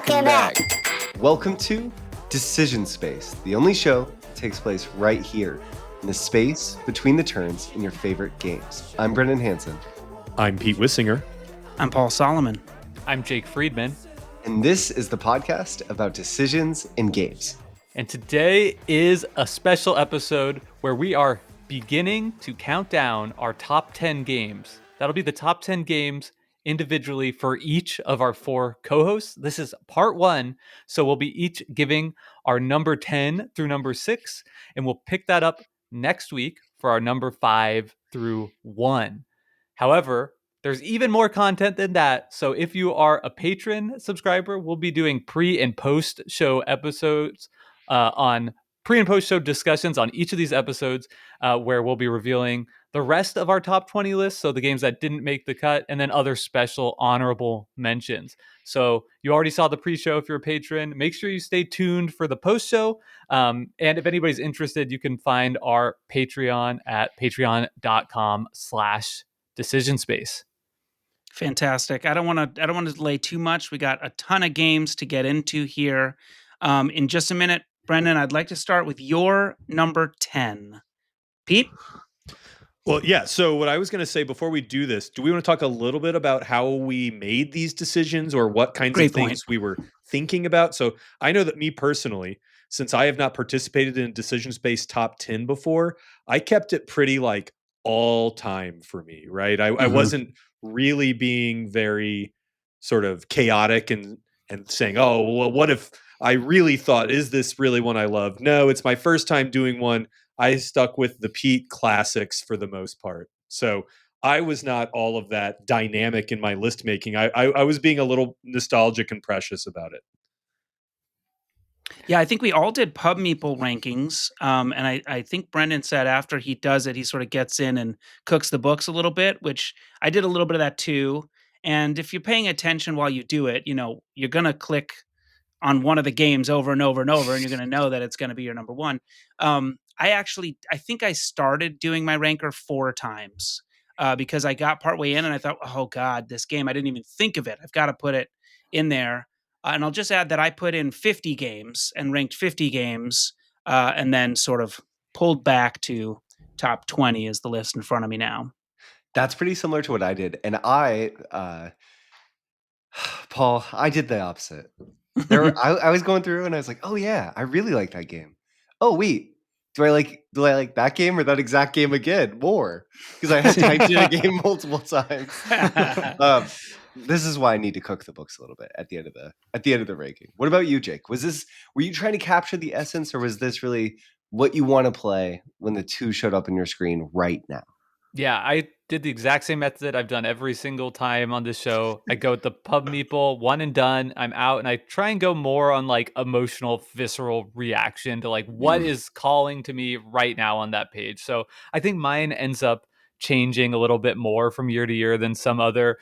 Welcome back. Welcome to Decision Space, the only show that takes place right here in the space between the turns in your favorite games. I'm Brendan Hansen. I'm Pete Wissinger. I'm Paul Solomon. I'm Jake Friedman. And this is the podcast about decisions in games. And today is a special episode where we are beginning to count down our top 10 games. That'll be the top 10 games individually for each of our four co-hosts. This is part one, so we'll be each giving our number 10 through number 6, and we'll pick that up next week for our number 5 through 1. However, there's even more content than that, so if you are a patron subscriber, we'll be doing pre- and post-show episodes on pre- and post-show discussions on each of these episodes where we'll be revealing the rest of our top 20 list, so the games that didn't make the cut, and then other special honorable mentions. So you already saw the pre-show if you're a patron. Make sure you stay tuned for the post-show. And if anybody's interested, you can find our Patreon at patreon.com/decisionspace. Fantastic. I don't want to delay too much. We got a ton of games to get into here. In just a minute, Brendan, I'd like to start with your number 10. Pete? Well, yeah. So what I was going to say before we do this, do we want to talk a little bit about how we made these decisions or what kinds of things we were thinking about? So I know that me personally, since I have not participated in Decision Space top 10 before, I kept it pretty like all time for me, right? I wasn't really being very sort of chaotic and saying, oh, well, what if I really thought, is this really one I love? No, it's my first time doing one. I stuck with the Pete classics for the most part. So I was not all of that dynamic in my list making. I was being a little nostalgic and precious about it. Yeah, I think we all did Pub Meeple rankings. And I think Brendan said after he does it, he sort of gets in and cooks the books a little bit, which I did a little bit of that too. And if you're paying attention while you do it, you know, you're going to click on one of the games over and over and over, and you're going to know that it's going to be your number one. I think I started doing my ranker 4 times because I got partway in and I thought, oh God, this game, I didn't even think of it. I've got to put it in there. And I'll just add that I put in 50 games and ranked 50 games and then sort of pulled back to top 20 is the list in front of me now. That's pretty similar to what I did. And Paul, I did the opposite. I was going through and I was like, oh yeah, I really like that game. Oh wait, do I like that game or that exact game again more? Because I had typed in a game multiple times. This is why I need to cook the books a little bit at the end of the ranking. What about you, Jake? Were you trying to capture the essence, or was this really what you want to play when the 2 showed up on your screen right now? Yeah, I did the exact same method I've done every single time on this show. I go with the Pub Meeple, one and done. I'm out, and I try and go more on like emotional, visceral reaction to like what is calling to me right now on that page. So I think mine ends up changing a little bit more from year to year than some other,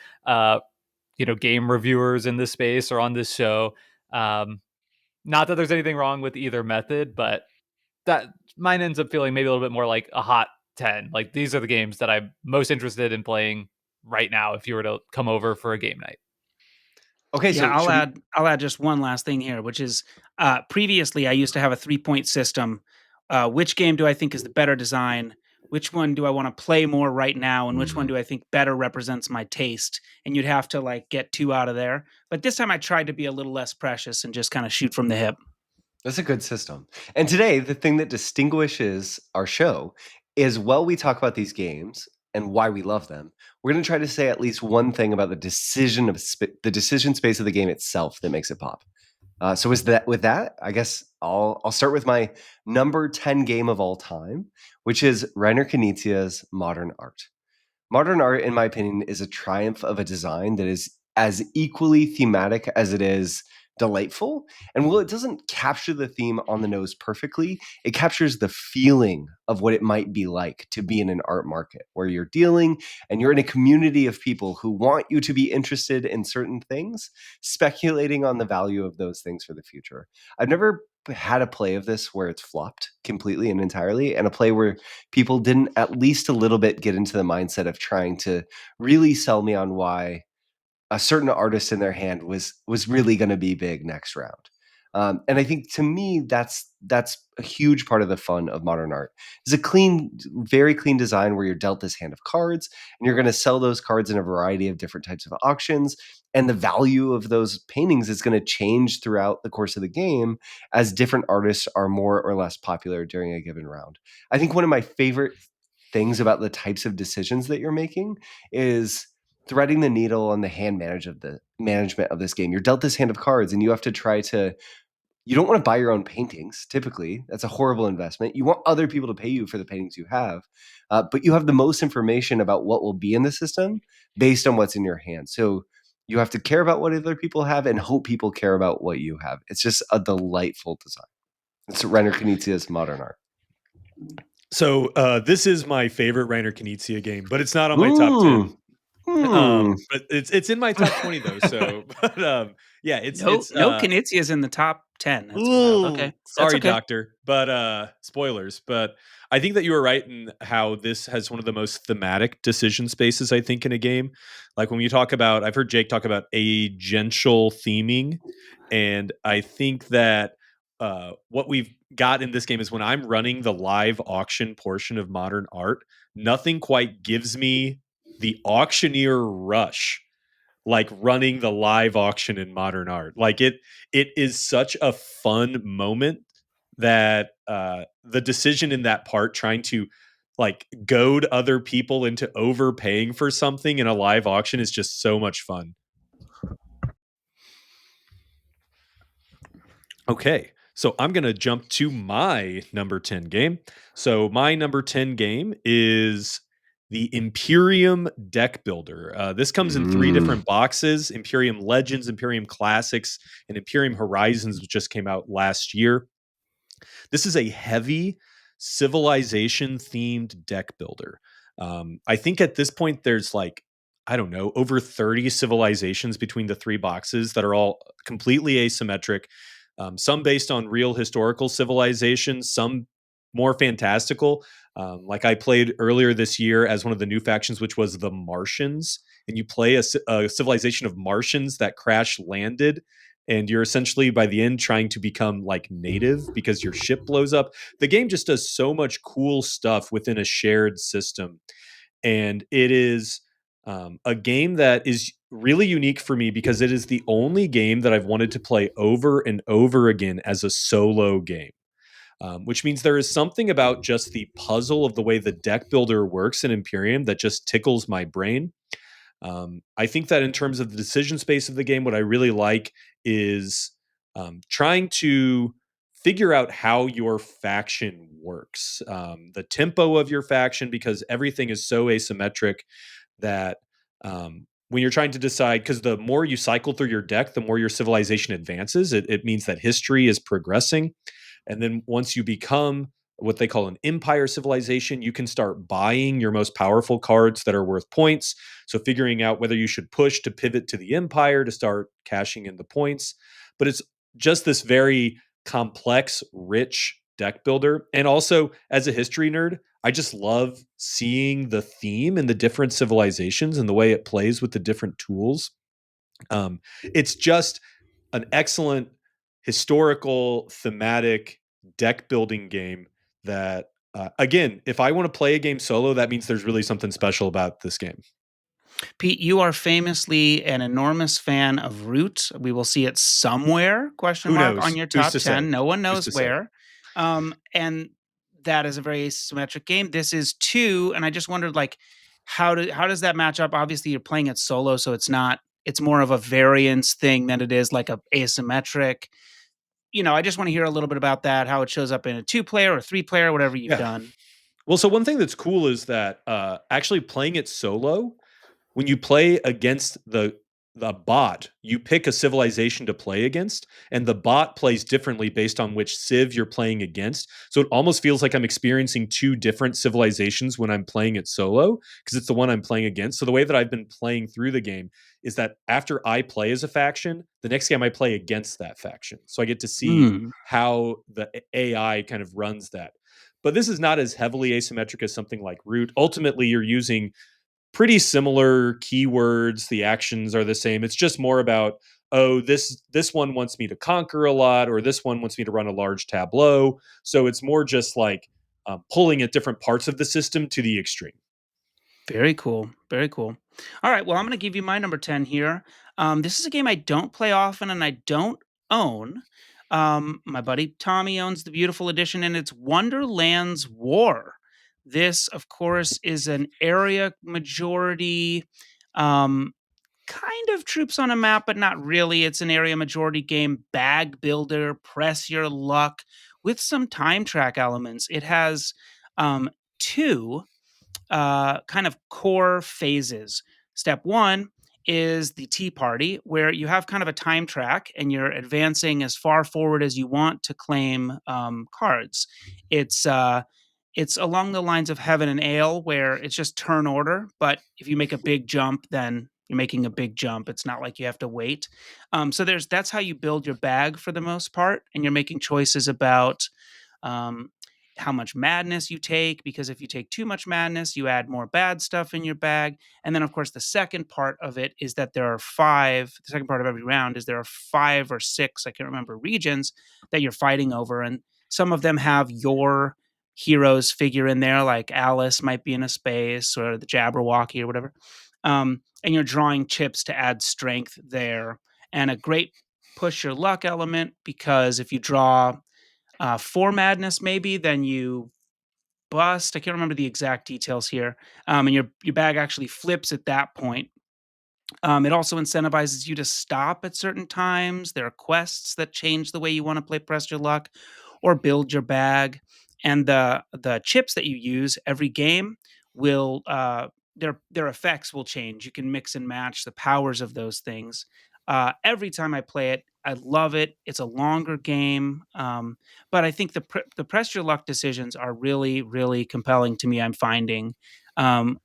game reviewers in this space or on this show. Not that there's anything wrong with either method, but that mine ends up feeling maybe a little bit more like a hot 10. Like these are the games that I'm most interested in playing right now if you were to come over for a game night. Okay, yeah, so I'll add just one last thing here, which is previously I used to have a 3-point system. Which game do I think is the better design? Which one do I want to play more right now? And which one do I think better represents my taste? And you'd have to like get 2 out of there. But this time I tried to be a little less precious and just kind of shoot from the hip. That's a good system. And today, the thing that distinguishes our show is while we talk about these games and why we love them, we're going to try to say at least one thing about the decision space of the game itself that makes it pop. So with that, I guess I'll start with my number 10 game of all time, which is Reiner Knizia's Modern Art. Modern Art, in my opinion, is a triumph of a design that is as equally thematic as it is delightful. And while it doesn't capture the theme on the nose perfectly, it captures the feeling of what it might be like to be in an art market where you're dealing and you're in a community of people who want you to be interested in certain things, speculating on the value of those things for the future. I've never had a play of this where it's flopped completely and entirely, and a play where people didn't at least a little bit get into the mindset of trying to really sell me on why a certain artist in their hand was really going to be big next round. And I think to me, that's a huge part of the fun of modern art. It's a clean, very clean design where you're dealt this hand of cards, and you're going to sell those cards in a variety of different types of auctions. And the value of those paintings is going to change throughout the course of the game as different artists are more or less popular during a given round. I think one of my favorite things about the types of decisions that you're making is threading the needle on the management of this game. You're dealt this hand of cards, and you have to try to. You don't want to buy your own paintings. Typically, that's a horrible investment. You want other people to pay you for the paintings you have, but you have the most information about what will be in the system based on what's in your hand. So you have to care about what other people have and hope people care about what you have. It's just a delightful design. It's Reiner Knizia's modern art. So this is my favorite Reiner Knizia game, but it's not on my top 10. But it's in my top 20 though. So, but yeah, it's no Knizia's in the top 10. That's wild. Okay, sorry, okay. Doctor, but spoilers. But I think that you were right in how this has one of the most thematic decision spaces I think in a game. Like when you talk about, I've heard Jake talk about agential theming, and I think that what we've got in this game is when I'm running the live auction portion of modern art, nothing quite gives me the auctioneer rush like running the live auction in modern art. Like it is such a fun moment that the decision in that part trying to like goad other people into overpaying for something in a live auction is just so much fun. Okay, so I'm going to jump to my number 10 game. So my number 10 game is the Imperium Deck Builder. This comes in 3 different boxes: Imperium Legends, Imperium Classics, and Imperium Horizons, which just came out last year. This is a heavy civilization themed deck builder. I think at this point there's like, I don't know, over 30 civilizations between the 3 boxes that are all completely asymmetric. Some based on real historical civilizations, some more fantastical. Like I played earlier this year as one of the new factions, which was the Martians, and you play a civilization of Martians that crash landed, and you're essentially by the end trying to become like native because your ship blows up. The game just does so much cool stuff within a shared system, and it is a game that is really unique for me because it is the only game that I've wanted to play over and over again as a solo game. Which means there is something about just the puzzle of the way the deck builder works in Imperium that just tickles my brain. I think that in terms of the decision space of the game, what I really like is trying to figure out how your faction works, the tempo of your faction, because everything is so asymmetric that when you're trying to decide, because the more you cycle through your deck, the more your civilization advances. It means that history is progressing. And then once you become what they call an empire civilization, you can start buying your most powerful cards that are worth points. So figuring out whether you should push to pivot to the empire to start cashing in the points. But it's just this very complex, rich deck builder. And also, as a history nerd, I just love seeing the theme in the different civilizations and the way it plays with the different tools. It's just an excellent historical thematic deck building game that again, if I want to play a game solo, that means there's really something special about this game. Pete, you are famously an enormous fan of Root. We will see it somewhere, Who knows? on your Who's top to 10. say? No one knows to say? where. And that is a very symmetric game. This is 2, and I just wondered, like, how does that match up? Obviously, you're playing it solo, so it's more of a variance thing than it is like a asymmetric. I just want to hear a little bit about that, how it shows up in a 2-player or 3-player, whatever you've done. Well, so one thing that's cool is that actually playing it solo, when you play against the bot, you pick a civilization to play against, and the bot plays differently based on which civ you're playing against. So it almost feels like I'm experiencing 2 different civilizations when I'm playing it solo, because it's the one I'm playing against. So the way that I've been playing through the game is that after I play as a faction, the next game I play against that faction. So I get to see how the AI kind of runs that. But this is not as heavily asymmetric as something like Root. Ultimately, you're using pretty similar keywords. The actions are the same. It's just more about, oh, this one wants me to conquer a lot, or this one wants me to run a large tableau. So it's more just like pulling at different parts of the system to the extreme. Very cool. Very cool. All right. Well, I'm going to give you my number 10 here. This is a game I don't play often and I don't own. My buddy Tommy owns the beautiful edition, and it's Wonderlands War. This, of course, is an area majority um, kind of troops on a map, but not really. It's an area majority game, bag builder, press your luck with some time track elements. It has two kind of core phases. Step one is the tea party, where you have kind of a time track and you're advancing as far forward as you want to claim cards. It's it's along the lines of Heaven and Ale, where it's just turn order, but if you make a big jump, then you're making a big jump. It's not like you have to wait. So that's how you build your bag for the most part, and you're making choices about um, how much madness you take, because if you take too much madness, you add more bad stuff in your bag. And then, of course, the second part of it is that there are the second part of every round is there are 5 or 6, I can't remember, regions that you're fighting over. And some of them have your heroes figure in there, like Alice might be in a space, or the Jabberwocky or whatever. And you're drawing chips to add strength there. And a great push your luck element, because if you draw 4 madness, maybe, then you bust. I can't remember the exact details here. And your bag actually flips at that point. It also incentivizes you to stop at certain times. There are quests that change the way you want to play Press Your Luck or build your bag. And the chips that you use every game will their effects will change. You can mix and match the powers of those things. Every time I play it, I love it. It's a longer game, but I think the Press Your Luck decisions are really, really compelling to me. I'm finding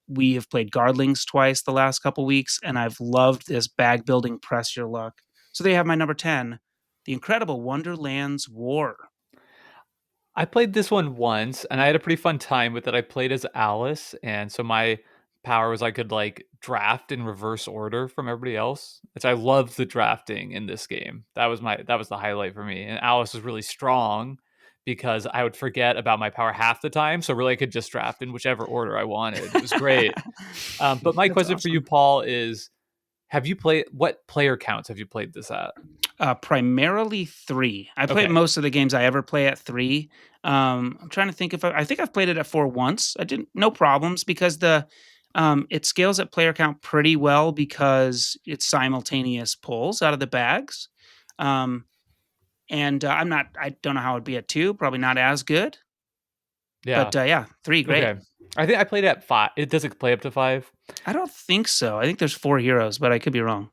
we have played Guardlings twice the last couple weeks, and I've loved this bag building Press Your Luck. So they have my number 10, The Incredible Wonderlands War. I played this one once and I had a pretty fun time with it. I played as Alice, and so my power was I could like draft in reverse order from everybody else, which I loved the drafting in this game. That was the highlight for me. And Alice was really strong because I would forget about my power half the time, so really I could just draft in whichever order I wanted. It was great. But my That's question for you, awesome. Paul, is what player counts have you played this at? Primarily 3. I played Okay. most of the games I ever play at 3. I'm trying to think if I think I've played it at 4 once. I didn't no problems, because it scales at player count pretty well because it's simultaneous pulls out of the bags. Um, and I don't know how it'd be at 2, probably not as good, Yeah. but yeah, 3 great. Okay. I think I played it at 5. It does it play up to 5? I don't think so. I think there's 4 heroes, but I could be wrong.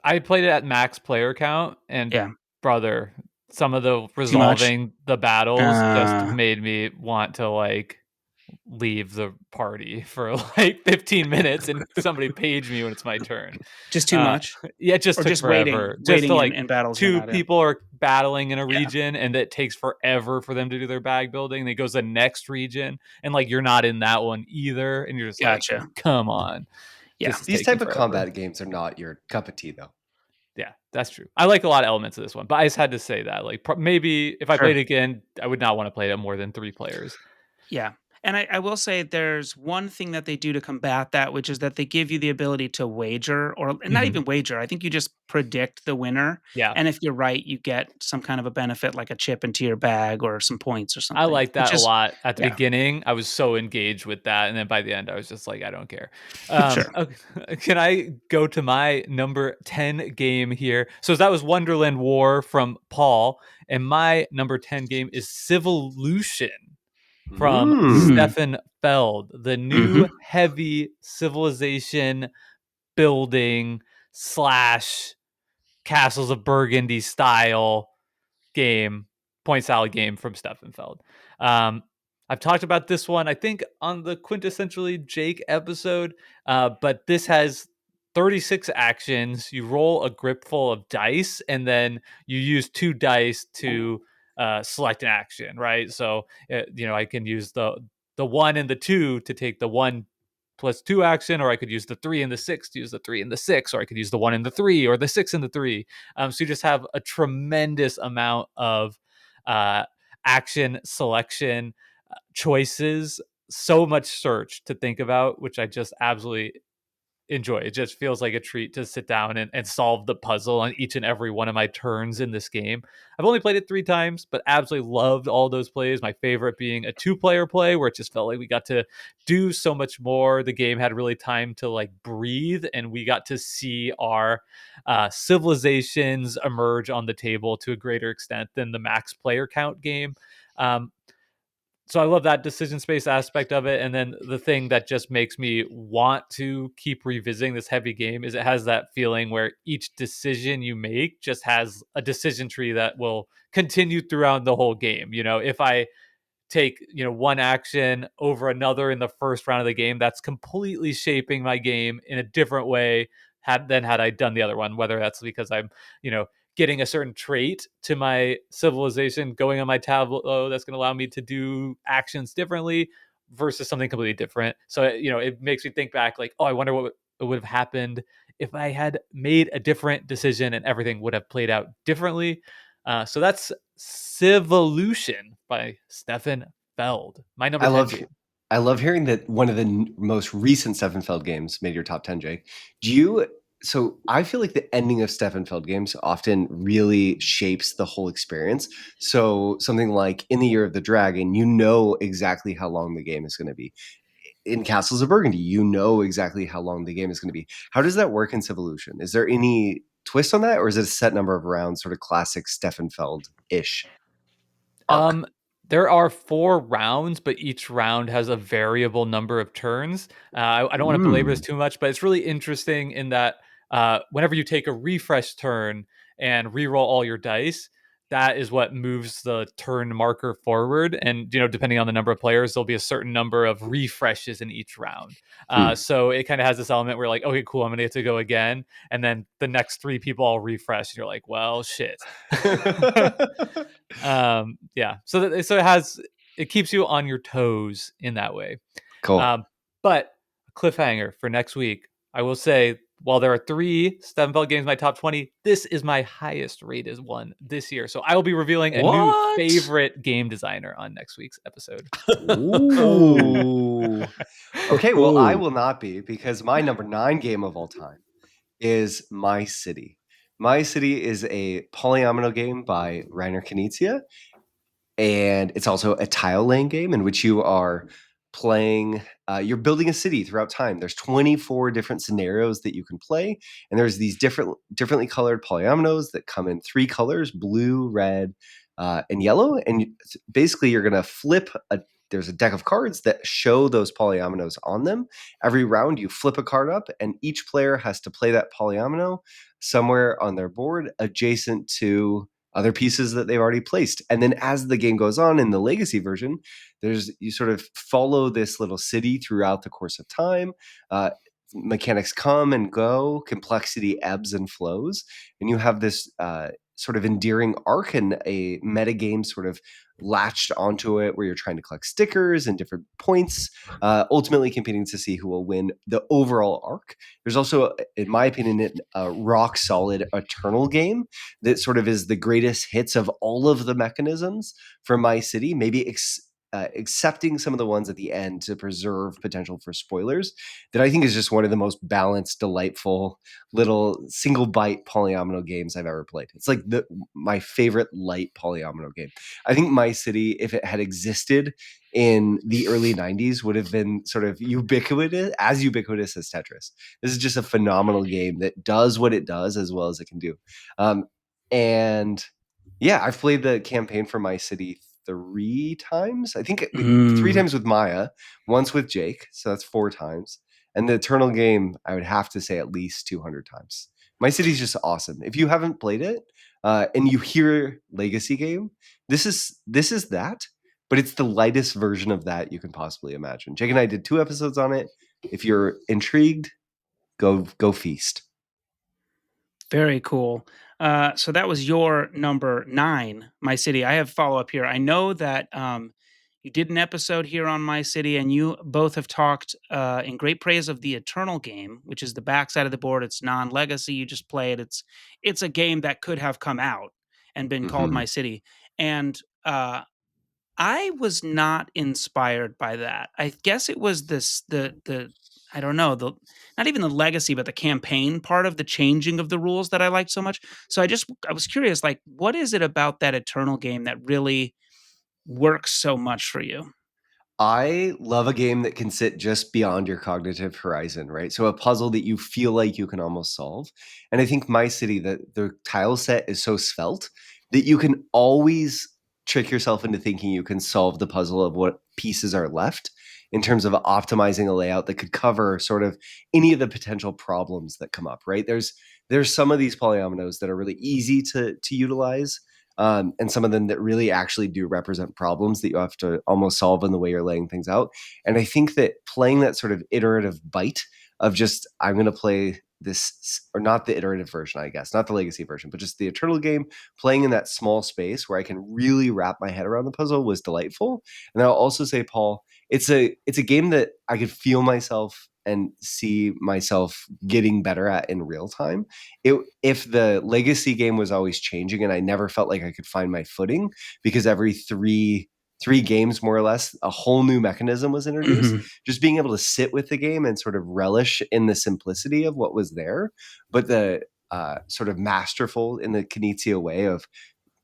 I played it at max player count, and Yeah, brother, some of the too much. resolving the battles just made me want to like leave the party for like 15 minutes and somebody page me when it's my turn. Just too much? Yeah, it just Or took just waiting forever. Just to waiting like in battles you're 2 not in? people are battling in a Yeah. region and it takes forever for them to do their bag building. They goes to the next region and like you're not in that one either, and you're just like, Gotcha. come on. Yeah. This is These taking type of forever. combat games are not your cup of tea, though. Yeah, that's true. I like a lot of elements of this one, but I just had to say that. Like, maybe if I Sure. played it again, I would not want to play it at more than 3 players. Yeah. And I will say there's one thing that they do to combat that, which is that they give you the ability to wager, or not Mhm. even wager. I think you just predict the winner. Yeah, And if you're right, you get some kind of a benefit, like a chip into your bag or some points or I something, like which that a is, lot. At the yeah, beginning, I was so engaged with that, and then by the end, I was just like, I don't care. sure. Okay, can I go to my number 10 game here? So that was Wonderland War from Paul, and my number 10 game is Civolution from Mm. Stefan Feld, the new Mhm. heavy civilization building slash Castles of Burgundy style game, point salad game from Steffenfeld. I've talked about this one, I think, on the Quintessentially Jake episode, but this has 36 actions. You roll a grip full of dice, and then you use 2 dice to select an action, right? So, I can use the 1 and the 2 to take the 1 +2 action, or I could use the 3 and the 6 to use the 3 and the 6, or I could use the 1 and the 3, or the 6 and the 3. So you just have a tremendous amount of action selection choices, so much search to think about, which I just absolutely enjoy. It just feels like a treat to sit down and solve the puzzle on each and every one of my turns in this game. I've only played it 3 times, but absolutely loved all those plays. My favorite being a 2-player play where it just felt like we got to do so much more. The game had really time to like breathe, and we got to see our civilizations emerge on the table to a greater extent than the max player count game. So I love that decision space aspect of it. And then the thing that just makes me want to keep revisiting this heavy game is it has that feeling where each decision you make just has a decision tree that will continue throughout the whole game. If I take one action over another in the first round of the game, that's completely shaping my game in a different way had I done the other one, whether that's because I'm getting a certain trait to my civilization going on my tableau that's going to allow me to do actions differently versus something completely different. So it makes me think back like, oh, I wonder what would have happened if I had made a different decision and everything would have played out differently. So that's Civolution by Stefan Feld. My number I 10 love game. I love hearing that one of the most recent Steffenfeld games made your top 10, Jake. So I feel like the ending of Steffenfeld games often really shapes the whole experience. So something like In the Year of the Dragon, you know exactly how long the game is going to be. In Castles of Burgundy, you know exactly how long the game is going to be. How does that work in Civolution? Is there any twist on that, or is it a set number of rounds, sort of classic Steffenfeld-ish arc? There are 4 rounds, but each round has a variable number of turns. I don't want to belabor this too much, but it's really interesting in that whenever you take a refresh turn and reroll all your dice, that is what moves the turn marker forward. And depending on the number of players, there'll be a certain number of refreshes in each round. So it kind of has this element where like, okay, cool, I'm gonna get to go again, and then the next 3 people all refresh, and you're like, well, shit. Yeah, so it keeps you on your toes in that way. Cool. But cliffhanger for next week, I will say, while there are 3 Steffenfeld games in my top 20, this is my highest rated one this year. So I will be revealing a new What? favorite game designer on next week's episode. Ooh. Okay, well, I Ooh. will not be, because my number 9 game of all time is My City. My City is a polyomino game by Reiner Knizia, and it's also a tile laying game in which you are playing you're building a city throughout time. There's 24 different scenarios that you can play, and there's these differently colored polyominoes that come in 3 colors: blue, red, and yellow. And basically you're going to there's a deck of cards that show those polyominoes on them. Every round you flip a card up, and each player has to play that polyomino somewhere on their board adjacent to other pieces that they've already placed. And then as the game goes on in the legacy version, you sort of follow this little city throughout the course of time. Mechanics come and go, complexity ebbs and flows, and you have this sort of endearing arc and a metagame sort of latched onto it where you're trying to collect stickers and different points, ultimately competing to see who will win the overall arc. There's also, in my opinion, a rock solid eternal game that sort of is the greatest hits of all of the mechanisms for My City, maybe accepting some of the ones at the end to preserve potential for spoilers, that I think is just one of the most balanced, delightful little single bite polyomino games I've ever played. It's like my favorite light polyomino game. I think My City, if it had existed in the early 90s, would have been sort of ubiquitous as Tetris. This is just a phenomenal game that does what it does as well as it can do. And yeah, I've played the campaign for My City 3 times. I think 3 times with Maya, once with Jake, so that's 4 times. And the Eternal game, I would have to say at least 200 times. My City's just awesome. If you haven't played it, and you hear Legacy game, this is that, but it's the lightest version of that you can possibly imagine. Jake and I did 2 episodes on it. If you're intrigued, go feast. Very cool. So that was your number 9, My City. I have follow up here. I know that You did an episode here on My City, and you both have talked in great praise of the Eternal game, which is the backside of the board. It's non-legacy. You just play it. It's a game that could have come out and been called Mhm. My City. And I was not inspired by that. I guess it was the I don't know, the not even the legacy, but the campaign part of the changing of the rules that I liked so much. So I was curious, like, what is it about that Eternal game that really works so much for you? I love a game that can sit just beyond your cognitive horizon, right? So a puzzle that you feel like you can almost solve. And I think My City, the tile set is so svelte that you can always trick yourself into thinking you can solve the puzzle of what pieces are left in terms of optimizing a layout that could cover sort of any of the potential problems that come up, right? There's some of these polyominoes that are really easy to utilize, and some of them that really actually do represent problems that you have to almost solve in the way you're laying things out. And I think that playing that sort of iterative bite of just, I'm going to play this, or not the iterative version, I guess, not the legacy version, but just the Eternal game, playing in that small space where I can really wrap my head around the puzzle was delightful. And I'll also say, Paul, it's a game that I could feel myself and see myself getting better at in real time. If the legacy game was always changing and I never felt like I could find my footing because every three games more or less a whole new mechanism was introduced, Mhm. just being able to sit with the game and sort of relish in the simplicity of what was there, but the sort of masterful in the Knizia way of,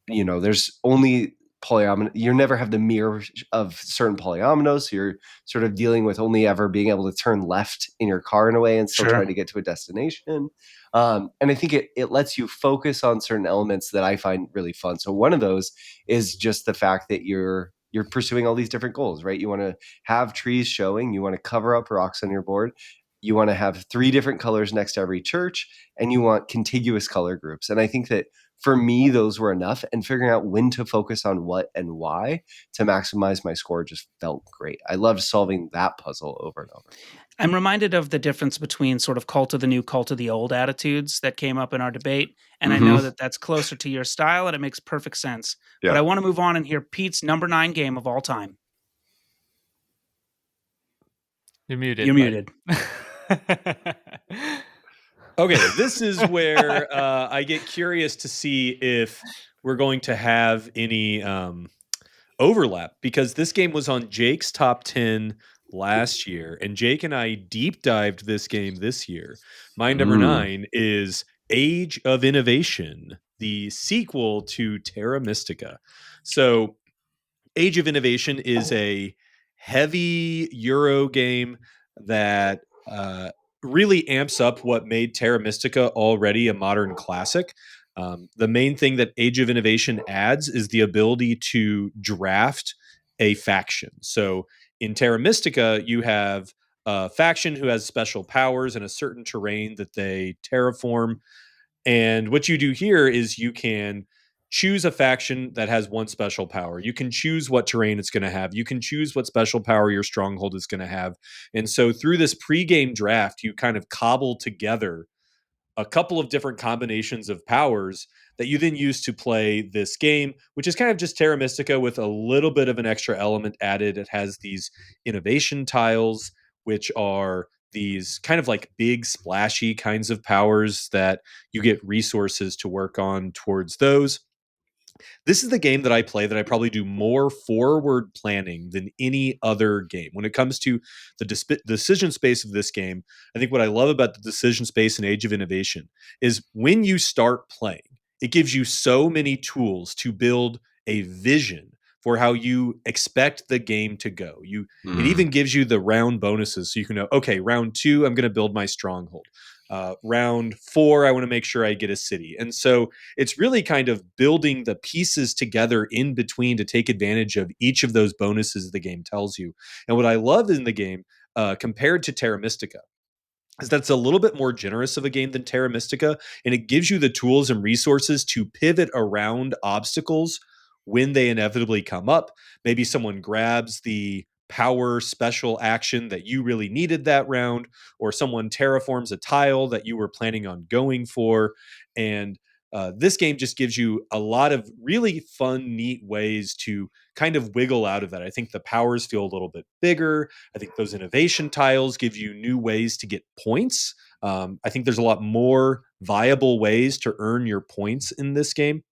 there's only polyomino. You never have the mirror of certain polyominoes. So you're sort of dealing with only ever being able to turn left in your car in a way and still Sure. trying to get to a destination. And I think it lets you focus on certain elements that I find really fun. So one of those is just the fact that you're pursuing all these different goals, right? You want to have trees showing, you want to cover up rocks on your board, you want to have 3 different colors next to every church, and you want contiguous color groups. And I think that for me, those were enough. And figuring out when to focus on what and why to maximize my score just felt great. I loved solving that puzzle over and over. I'm reminded of the difference between sort of cult of the new, cult of the old attitudes that came up in our debate, and I know Mhm. that that's closer to your style, and it makes perfect sense. But Yeah. I wanna move on and hear Pete's number 9 game of all time. You're muted, You're bud. muted. Okay, this is where I get curious to see if we're going to have any overlap, because this game was on Jake's top 10 last year, and Jake and I deep dived this game this year. My number Mm. 9 is Age of Innovation, the sequel to Terra Mystica. So, Age of Innovation is a heavy Euro game that really amps up what made Terra Mystica already a modern classic. The main thing that Age of Innovation adds is the ability to draft a faction. So in Terra Mystica, you have a faction who has special powers and a certain terrain that they terraform, and what you do here is you can choose a faction that has one special power. You can choose what terrain it's going to have. You can choose what special power your stronghold is going to have. And so through this pre-game draft, you kind of cobble together a couple of different combinations of powers that you then use to play this game, which is kind of just Terra Mystica with a little bit of an extra element added. It has these innovation tiles, which are these kind of like big splashy kinds of powers that you get resources to work on towards those. This is the game that I play that I probably do more forward planning than any other game. When it comes to the decision space of this game, I think what I love about the decision space in Age of Innovation is when you start playing, it gives you so many tools to build a vision for how you expect the game to go. It Mm. even gives you the round bonuses so you can know, okay, round 2 I'm going to build my stronghold. Round 4 I want to make sure I get a city. And so it's really kind of building the pieces together in between to take advantage of each of those bonuses the game tells you. And what I love in the game, compared to Terra Mystica, is that it's a little bit more generous of a game than Terra Mystica, and it gives you the tools and resources to pivot around obstacles when they inevitably come up. Maybe someone grabs the power special action that you really needed that round, or someone terraforms a tile that you were planning on going for. And this game just gives you a lot of really fun, neat ways to kind of wiggle out of that. I think the powers feel a little bit bigger. I think those innovation tiles give you new ways to get points. I think there's a lot more viable ways to earn your points in this game.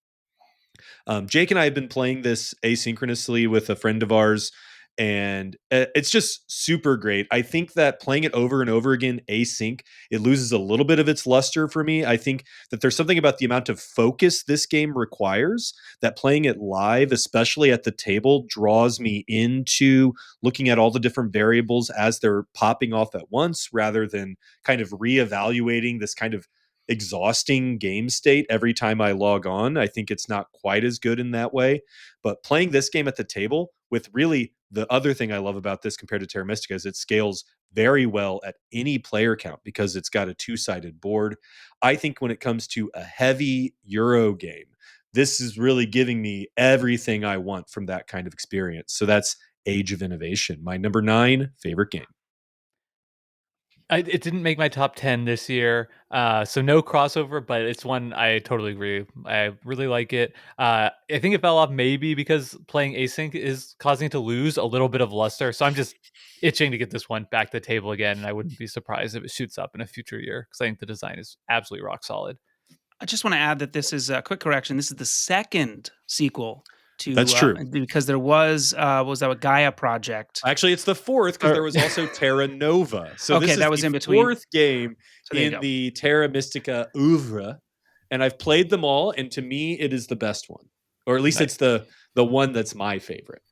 Jake and I have been playing this asynchronously with a friend of ours, and it's just super great. I think that playing it over and over again async, it loses a little bit of its luster for me. I think that there's something about the amount of focus this game requires that playing it live, especially at the table, draws me into looking at all the different variables as they're popping off at once, rather than kind of reevaluating this kind of exhausting game state every time I log on. I think it's not quite as good in that way. But playing this game at the table with really the other thing I love about this compared to Terra Mystica is it scales very well at any player count because it's got a two-sided board. I think when it comes to a heavy Euro game, this is really giving me everything I want from that kind of experience. So that's Age of Innovation, my number 9 favorite game. It didn't make my top 10 this year, so no crossover, but it's one I totally agree. I really like it. I think it fell off maybe because playing async is causing it to lose a little bit of luster, so I'm just itching to get this one back to the table again, and I wouldn't be surprised if it shoots up in a future year because I think the design is absolutely rock solid. I just want to add that this is a quick correction. This is the second sequel to That's true. Because there was that a Gaia project? Actually, it's the fourth because there was also Terra Nova. So Okay, this is that was the in between. fourth game So there you in go. the Terra Mystica oeuvre, and I've played them all, and to me, it is the best one, or at least Nice. it's the one that's my favorite.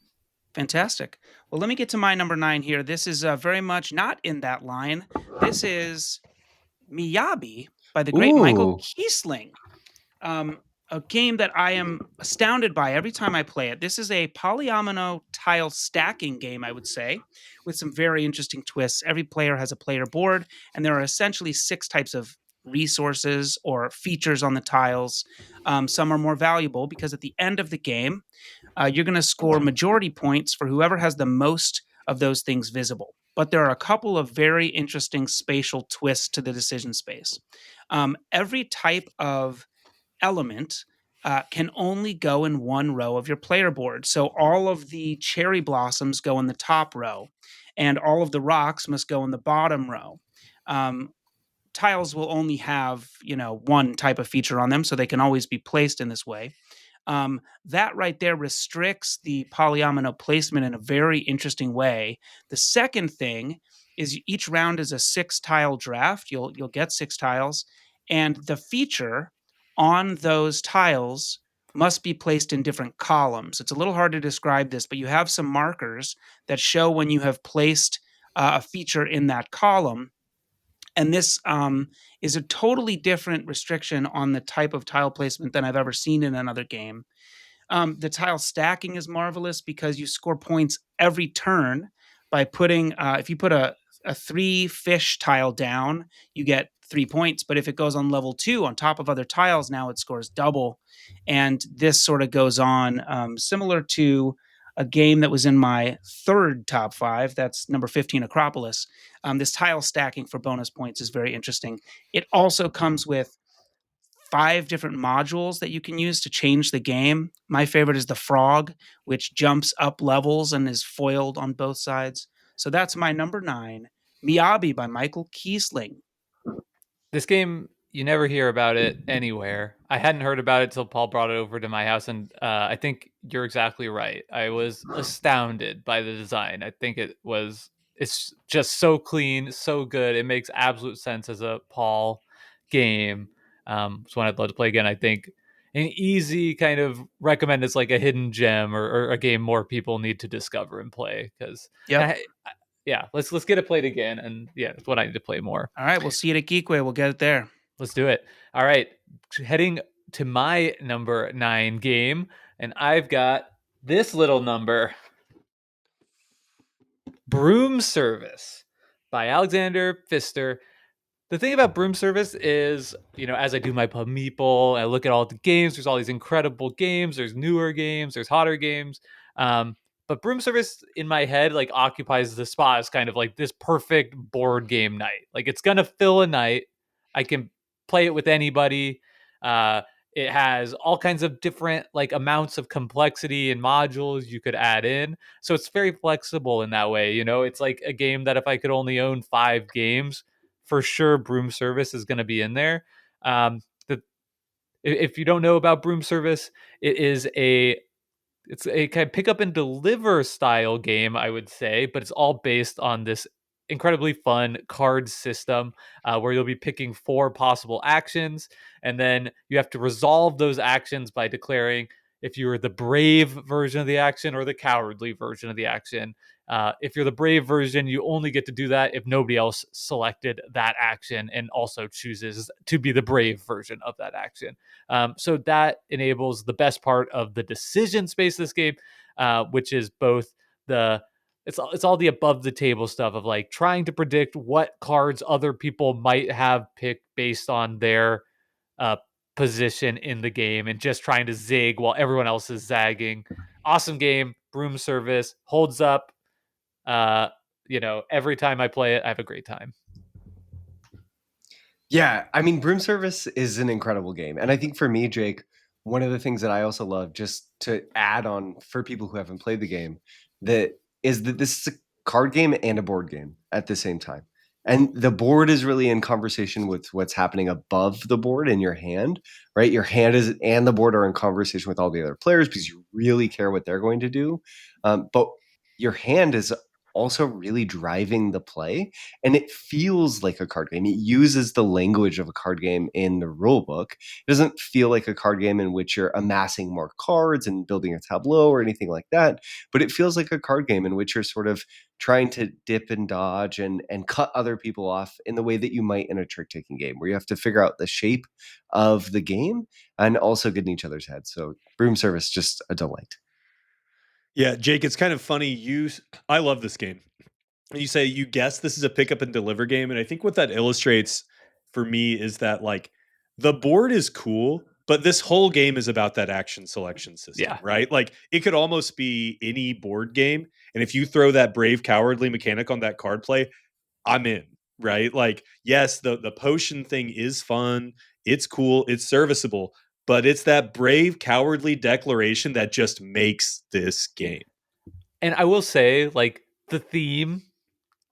Fantastic. Well, let me get to my number 9 here. This is very much not in that line. This is Miyabi by the great Michael Ooh. Kiesling. A game that I am astounded by every time I play it. This is a polyomino tile stacking game, I would say, with some very interesting twists. Every player has a player board, and there are essentially 6 types of resources or features on the tiles. Some are more valuable because at the end of the game, you're going to score majority points for whoever has the most of those things visible. But there are a couple of very interesting spatial twists to the decision space. Every type of element can only go in one row of your player board. So all of the cherry blossoms go in the top row, and all of the rocks must go in the bottom row. Tiles will only have, one type of feature on them, so they can always be placed in this way. That right there restricts the polyomino placement in a very interesting way. The second thing is each round is a 6-tile draft. You'll get 6 tiles, and the feature on those tiles must be placed in different columns. It's a little hard to describe this, but you have some markers that show when you have placed a feature in that column. And this is a totally different restriction on the type of tile placement than I've ever seen in another game. The tile stacking is marvelous because you score points every turn by putting, if you put a 3 fish tile down, you get 3 points. But if it goes on level 2 on top of other tiles, now it scores double. And this sort of goes on similar to a game that was in my third top 5. That's number 15, Acropolis. This tile stacking for bonus points is very interesting. It also comes with 5 different modules that you can use to change the game. My favorite is the frog, which jumps up levels and is foiled on both sides. So that's my number 9, Miyabi by Michael Kiesling. This game, you never hear about it anywhere. I hadn't heard about it till Paul brought it over to my house, and I think you're exactly right. I was astounded by the design. I think it's just so clean, so good. It makes absolute sense as a Paul game. It's one I'd love to play again. I think an easy kind of recommend is like a hidden gem or a game more people need to discover and play because yeah, let's get it played again, and yeah, it's what I need to play more. All right, we'll see it at Geekway. We'll get it there. Let's do it. All right, heading to my number 9 game, and I've got this little number, Broom Service by Alexander Pfister. The thing about Broom Service is, as I do my Pub Meeple, I look at all the games. There's all these incredible games. There's newer games. There's hotter games. But Broom Service in my head occupies the spot as kind of like this perfect board game night. Like it's gonna fill a night. I can play it with anybody. It has all kinds of different like amounts of complexity and modules you could add in. So it's very flexible in that way. It's like a game that if I could only own 5 games, for sure Broom Service is going to be in there. The If you don't know about Broom Service, it's a kind of pick up and deliver style game, I would say, but it's all based on this incredibly fun card system where you'll be picking 4 possible actions, and then you have to resolve those actions by declaring if you're the brave version of the action or the cowardly version of the action. If you're the brave version, you only get to do that if nobody else selected that action and also chooses to be the brave version of that action. So that enables the best part of the decision space of this game, which is both it's all the above the table stuff of like trying to predict what cards other people might have picked based on their uh, position in the game and just trying to zig while everyone else is zagging. Awesome game. Broom Service holds up. Every time I play it, I have a great time. Yeah, I mean, Broom Service is an incredible game. And I think for me, Jake, one of the things that I also love, just to add on for people who haven't played the game, that this is a card game and a board game at the same time. And the board is really in conversation with what's happening above the board in your hand, right? Your hand is and the board are in conversation with all the other players because you really care what they're going to do. But your hand is also really driving the play, and it feels like a card game. It uses the language of a card game in the rule book. It doesn't feel like a card game in which you're amassing more cards and building a tableau or anything like that, but it feels like a card game in which you're sort of trying to dip and dodge and cut other people off in the way that you might in a trick-taking game, where you have to figure out the shape of the game and also get in each other's heads. So Broom Service, just a delight. Yeah, Jake, it's kind of funny. I love this game. You say you guess this is a pick up and deliver game, and I think what that illustrates for me is that like the board is cool, but this whole game is about that action selection system, Yeah. right? Like it could almost be any board game, and if you throw that brave cowardly mechanic on that card play, I'm in, right? Like yes, the potion thing is fun, it's cool, it's serviceable, but it's that brave cowardly declaration that just makes this game. And I will say, like, the theme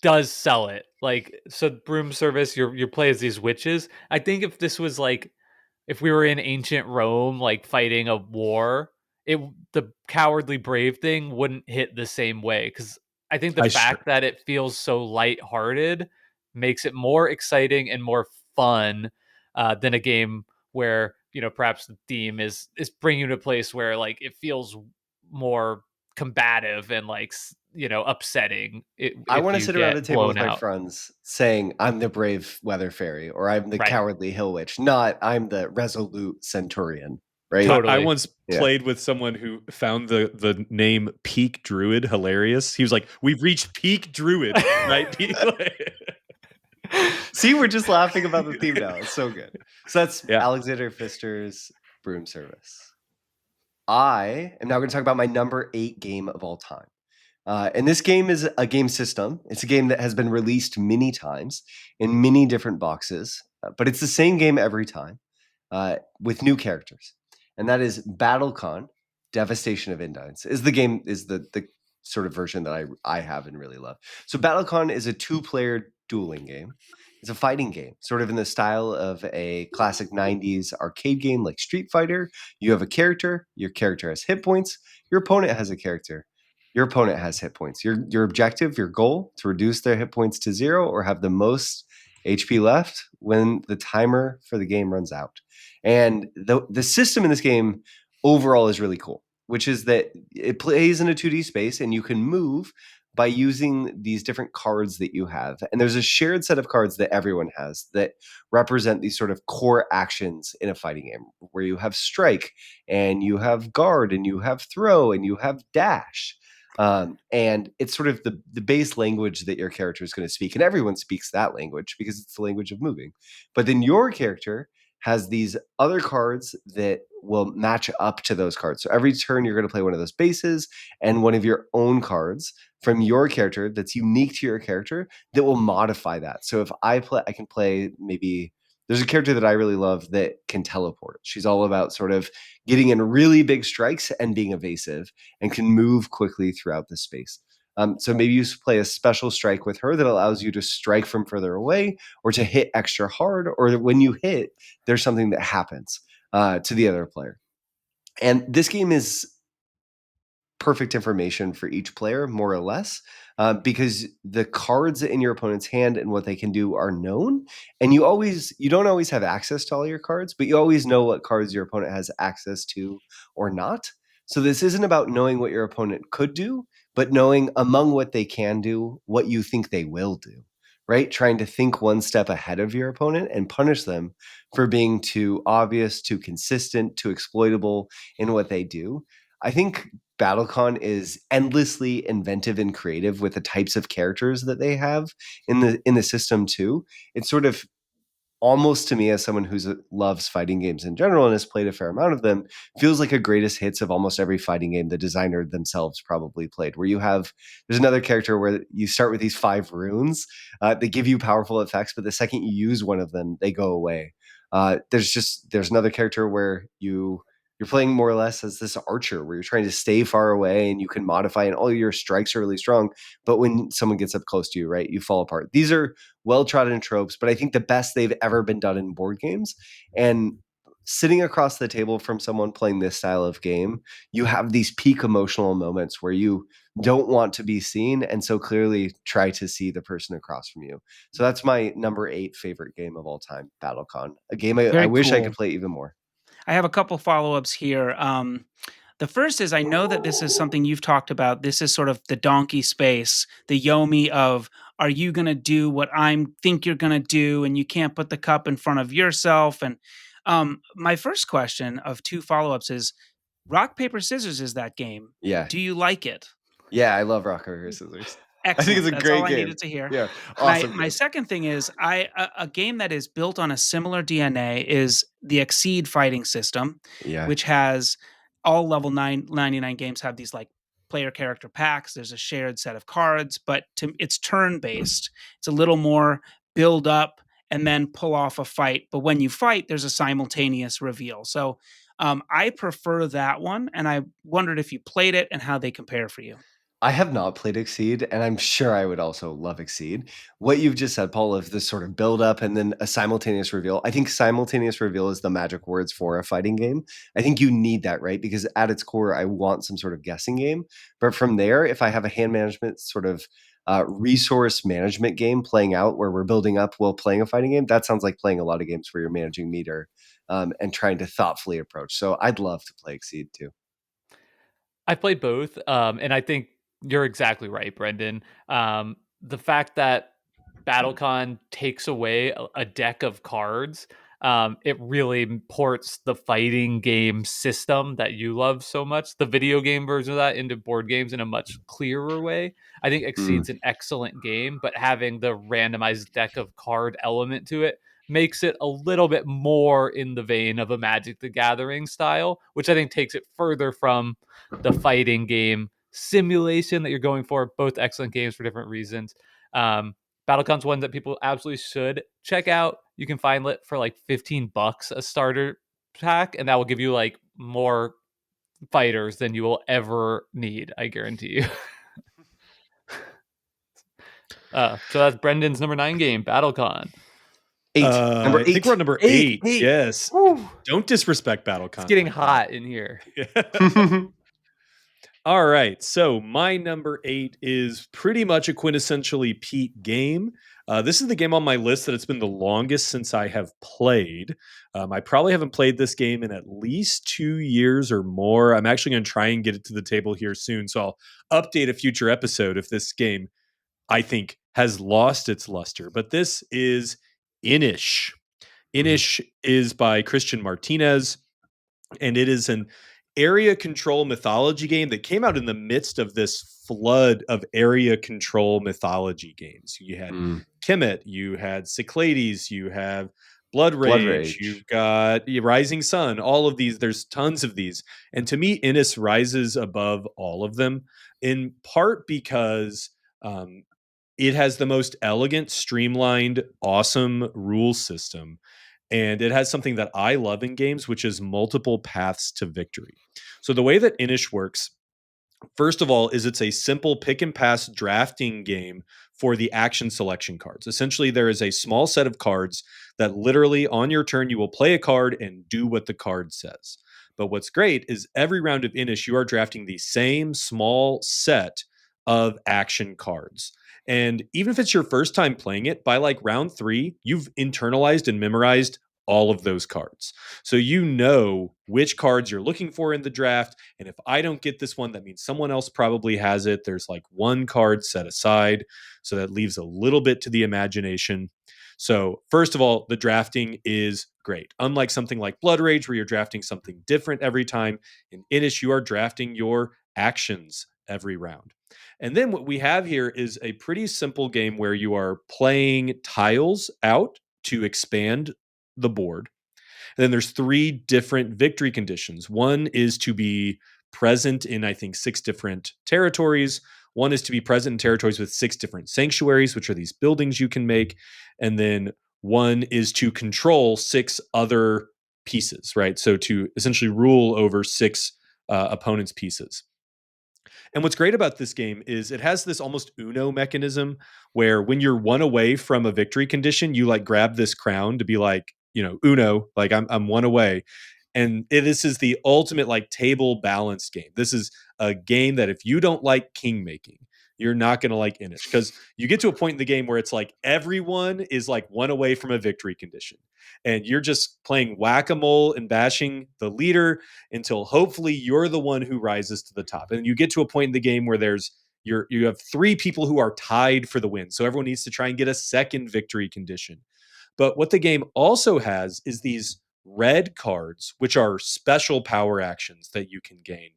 does sell it. Like, so Broom Service, you play as these witches. I think if this was like if we were in ancient Rome, like fighting a war, the cowardly brave thing wouldn't hit the same way. Because I think the fact that it feels so lighthearted makes it more exciting and more fun than a game where perhaps the theme is bringing you to a place where like it feels more combative and like upsetting. I want to sit around a table with my out. friends saying I'm the brave weather fairy or I'm the Right. cowardly hill witch, not I'm the resolute centurion. Right? Totally. I once played with someone who found the name Peak Druid hilarious. He was like, "We've reached Peak Druid," right? See, we're just laughing about the theme now. It's so good. So that's Alexander Pfister's Broom Service. I am now going to talk about my number 8 game of all time. And this game is a game system. It's a game that has been released many times in many different boxes, but it's the same game every time with new characters. And that is BattleCON, Devastation of Indines. Is the sort of version that I have and really love. So BattleCON is a 2-player dueling game. It's a fighting game, sort of in the style of a classic 90s arcade game like Street Fighter. You have a character. Your character has hit points. Your opponent has a character. Your opponent has hit points. Your objective, your goal, to reduce their hit points to 0 or have the most HP left when the timer for the game runs out. And the system in this game overall is really cool, which is that it plays in a 2D space and you can move by using these different cards that you have. And there's a shared set of cards that everyone has that represent these sort of core actions in a fighting game, where you have strike and you have guard and you have throw and you have dash. And it's sort of the base language that your character is going to speak. And everyone speaks that language because it's the language of moving. But then your character has these other cards that will match up to those cards. So every turn you're going to play one of those bases and one of your own cards from your character that's unique to your character that will modify that. So if I can play maybe There's a character that I really love that can teleport. She's all about sort of getting in really big strikes and being evasive and can move quickly throughout the space. So maybe you play a special strike with her that allows you to strike from further away or to hit extra hard, or that when you hit, there's something that happens to the other player. And this game is perfect information for each player, more or less, because the cards in your opponent's hand and what they can do are known, and you don't always have access to all your cards, but you always know what cards your opponent has access to or not. So this isn't about knowing what your opponent could do, but knowing among what they can do, what you think they will do, right? Trying to think one step ahead of your opponent and punish them for being too obvious, too consistent, too exploitable in what they do. I think BattleCon is endlessly inventive and creative with the types of characters that they have in the system too. It's sort of almost, to me, as someone who loves fighting games in general and has played a fair amount of them, feels like a greatest hits of almost every fighting game the designer themselves probably played, where there's another character where you start with these 5 runes that give you powerful effects, but the second you use one of them, they go away. There's another character where you're playing more or less as this archer where you're trying to stay far away and you can modify and all your strikes are really strong. But when someone gets up close to you, right, you fall apart. These are well-trodden tropes, but I think the best they've ever been done in board games. And sitting across the table from someone playing this style of game, you have these peak emotional moments where you don't want to be seen and so clearly try to see the person across from you. So that's my number 8 favorite game of all time, BattleCon. A game I Very wish I cool. could play even more. I have a couple follow-ups here. The first is I know that this is something you've talked about. This is sort of the donkey space, the Yomi of, are you going to do what I think you're going to do, and you can't put the cup in front of yourself? And my first question of 2 follow-ups is, rock, paper, scissors is that game. Yeah. Do you like it? Yeah, I love rock, paper, scissors. Excellent. I think it's a That's great all I game. needed to hear. Yeah, awesome My game. second thing is a game that is built on a similar DNA is the Exceed fighting system, Yeah. which has all level 99 games have these like player character packs. There's a shared set of cards, but it's turn based. It's a little more build up and then pull off a fight. But when you fight, there's a simultaneous reveal. So I prefer that one, and I wondered if you played it and how they compare for you. I have not played Exceed, and I'm sure I would also love Exceed. What you've just said, Paul, of this sort of build up and then a simultaneous reveal. I think simultaneous reveal is the magic words for a fighting game. I think you need that, right? Because at its core, I want some sort of guessing game. But from there, if I have a hand management sort of resource management game playing out where we're building up while playing a fighting game, that sounds like playing a lot of games where you're managing meter and trying to thoughtfully approach. So I'd love to play Exceed too. I've played both, and I think you're exactly right, Brendan. The fact that BattleCon takes away a deck of cards, it really ports the fighting game system that you love so much, the video game version of that, into board games in a much clearer way. I think Exceed's an excellent game, but having the randomized deck of card element to it makes it a little bit more in the vein of a Magic the Gathering style, which I think takes it further from the fighting game simulation that you're going for. Both excellent games for different reasons. BattleCon's one that people absolutely should check out. You can find it for like $15 a starter pack, and that will give you like more fighters than you will ever need, I guarantee you. So that's Brendan's number 9 game, BattleCon. 8. Number 8. I think we're on number 8. Yes. Woo. Don't disrespect BattleCon. It's getting hot in here. All right. So my number 8 is pretty much a quintessentially Pete game. This is the game on my list that it's been the longest since I have played. I probably haven't played this game in at least 2 years or more. I'm actually going to try and get it to the table here soon. So I'll update a future episode if this game, I think, has lost its luster. But this is Inish. Inish is by Christian Martinez, and it is an area control mythology game that came out in the midst of this flood of area control mythology games. You had Kemet, you had Cyclades, you have Blood Rage, you've got Rising Sun, all of these. There's tons of these. And to me, Inish rises above all of them, in part because it has the most elegant, streamlined, awesome rule system. And it has something that I love in games, which is multiple paths to victory. So the way that Inish works, first of all, is it's a simple pick and pass drafting game for the action selection cards. Essentially, there is a small set of cards that literally on your turn, you will play a card and do what the card says. But what's great is every round of Inish, you are drafting the same small set of action cards. And even if it's your first time playing it, by like round 3, you've internalized and memorized all of those cards. So you know which cards you're looking for in the draft. And if I don't get this one, that means someone else probably has it. There's like one card set aside. So that leaves a little bit to the imagination. So, first of all, the drafting is great. Unlike something like Blood Rage, where you're drafting something different every time, in Inish, you are drafting your actions every round. And then what we have here is a pretty simple game where you are playing tiles out to expand the board. And then there's 3 different victory conditions. One is to be present in, I think, 6 different territories. One is to be present in territories with 6 different sanctuaries, which are these buildings you can make. And then one is to control 6 other pieces, right? So to essentially rule over 6 opponents' pieces. And what's great about this game is it has this almost Uno mechanism where when you're one away from a victory condition, you like grab this crown to be like, Uno, like I'm one away. And this is the ultimate like table balanced game. This is a game that if you don't like king making, you're not going to like Inish, because you get to a point in the game where it's like everyone is like one away from a victory condition. And you're just playing whack-a-mole and bashing the leader until hopefully you're the one who rises to the top. And you get to a point in the game where you have 3 people who are tied for the win. So everyone needs to try and get a second victory condition. But what the game also has is these red cards, which are special power actions that you can gain.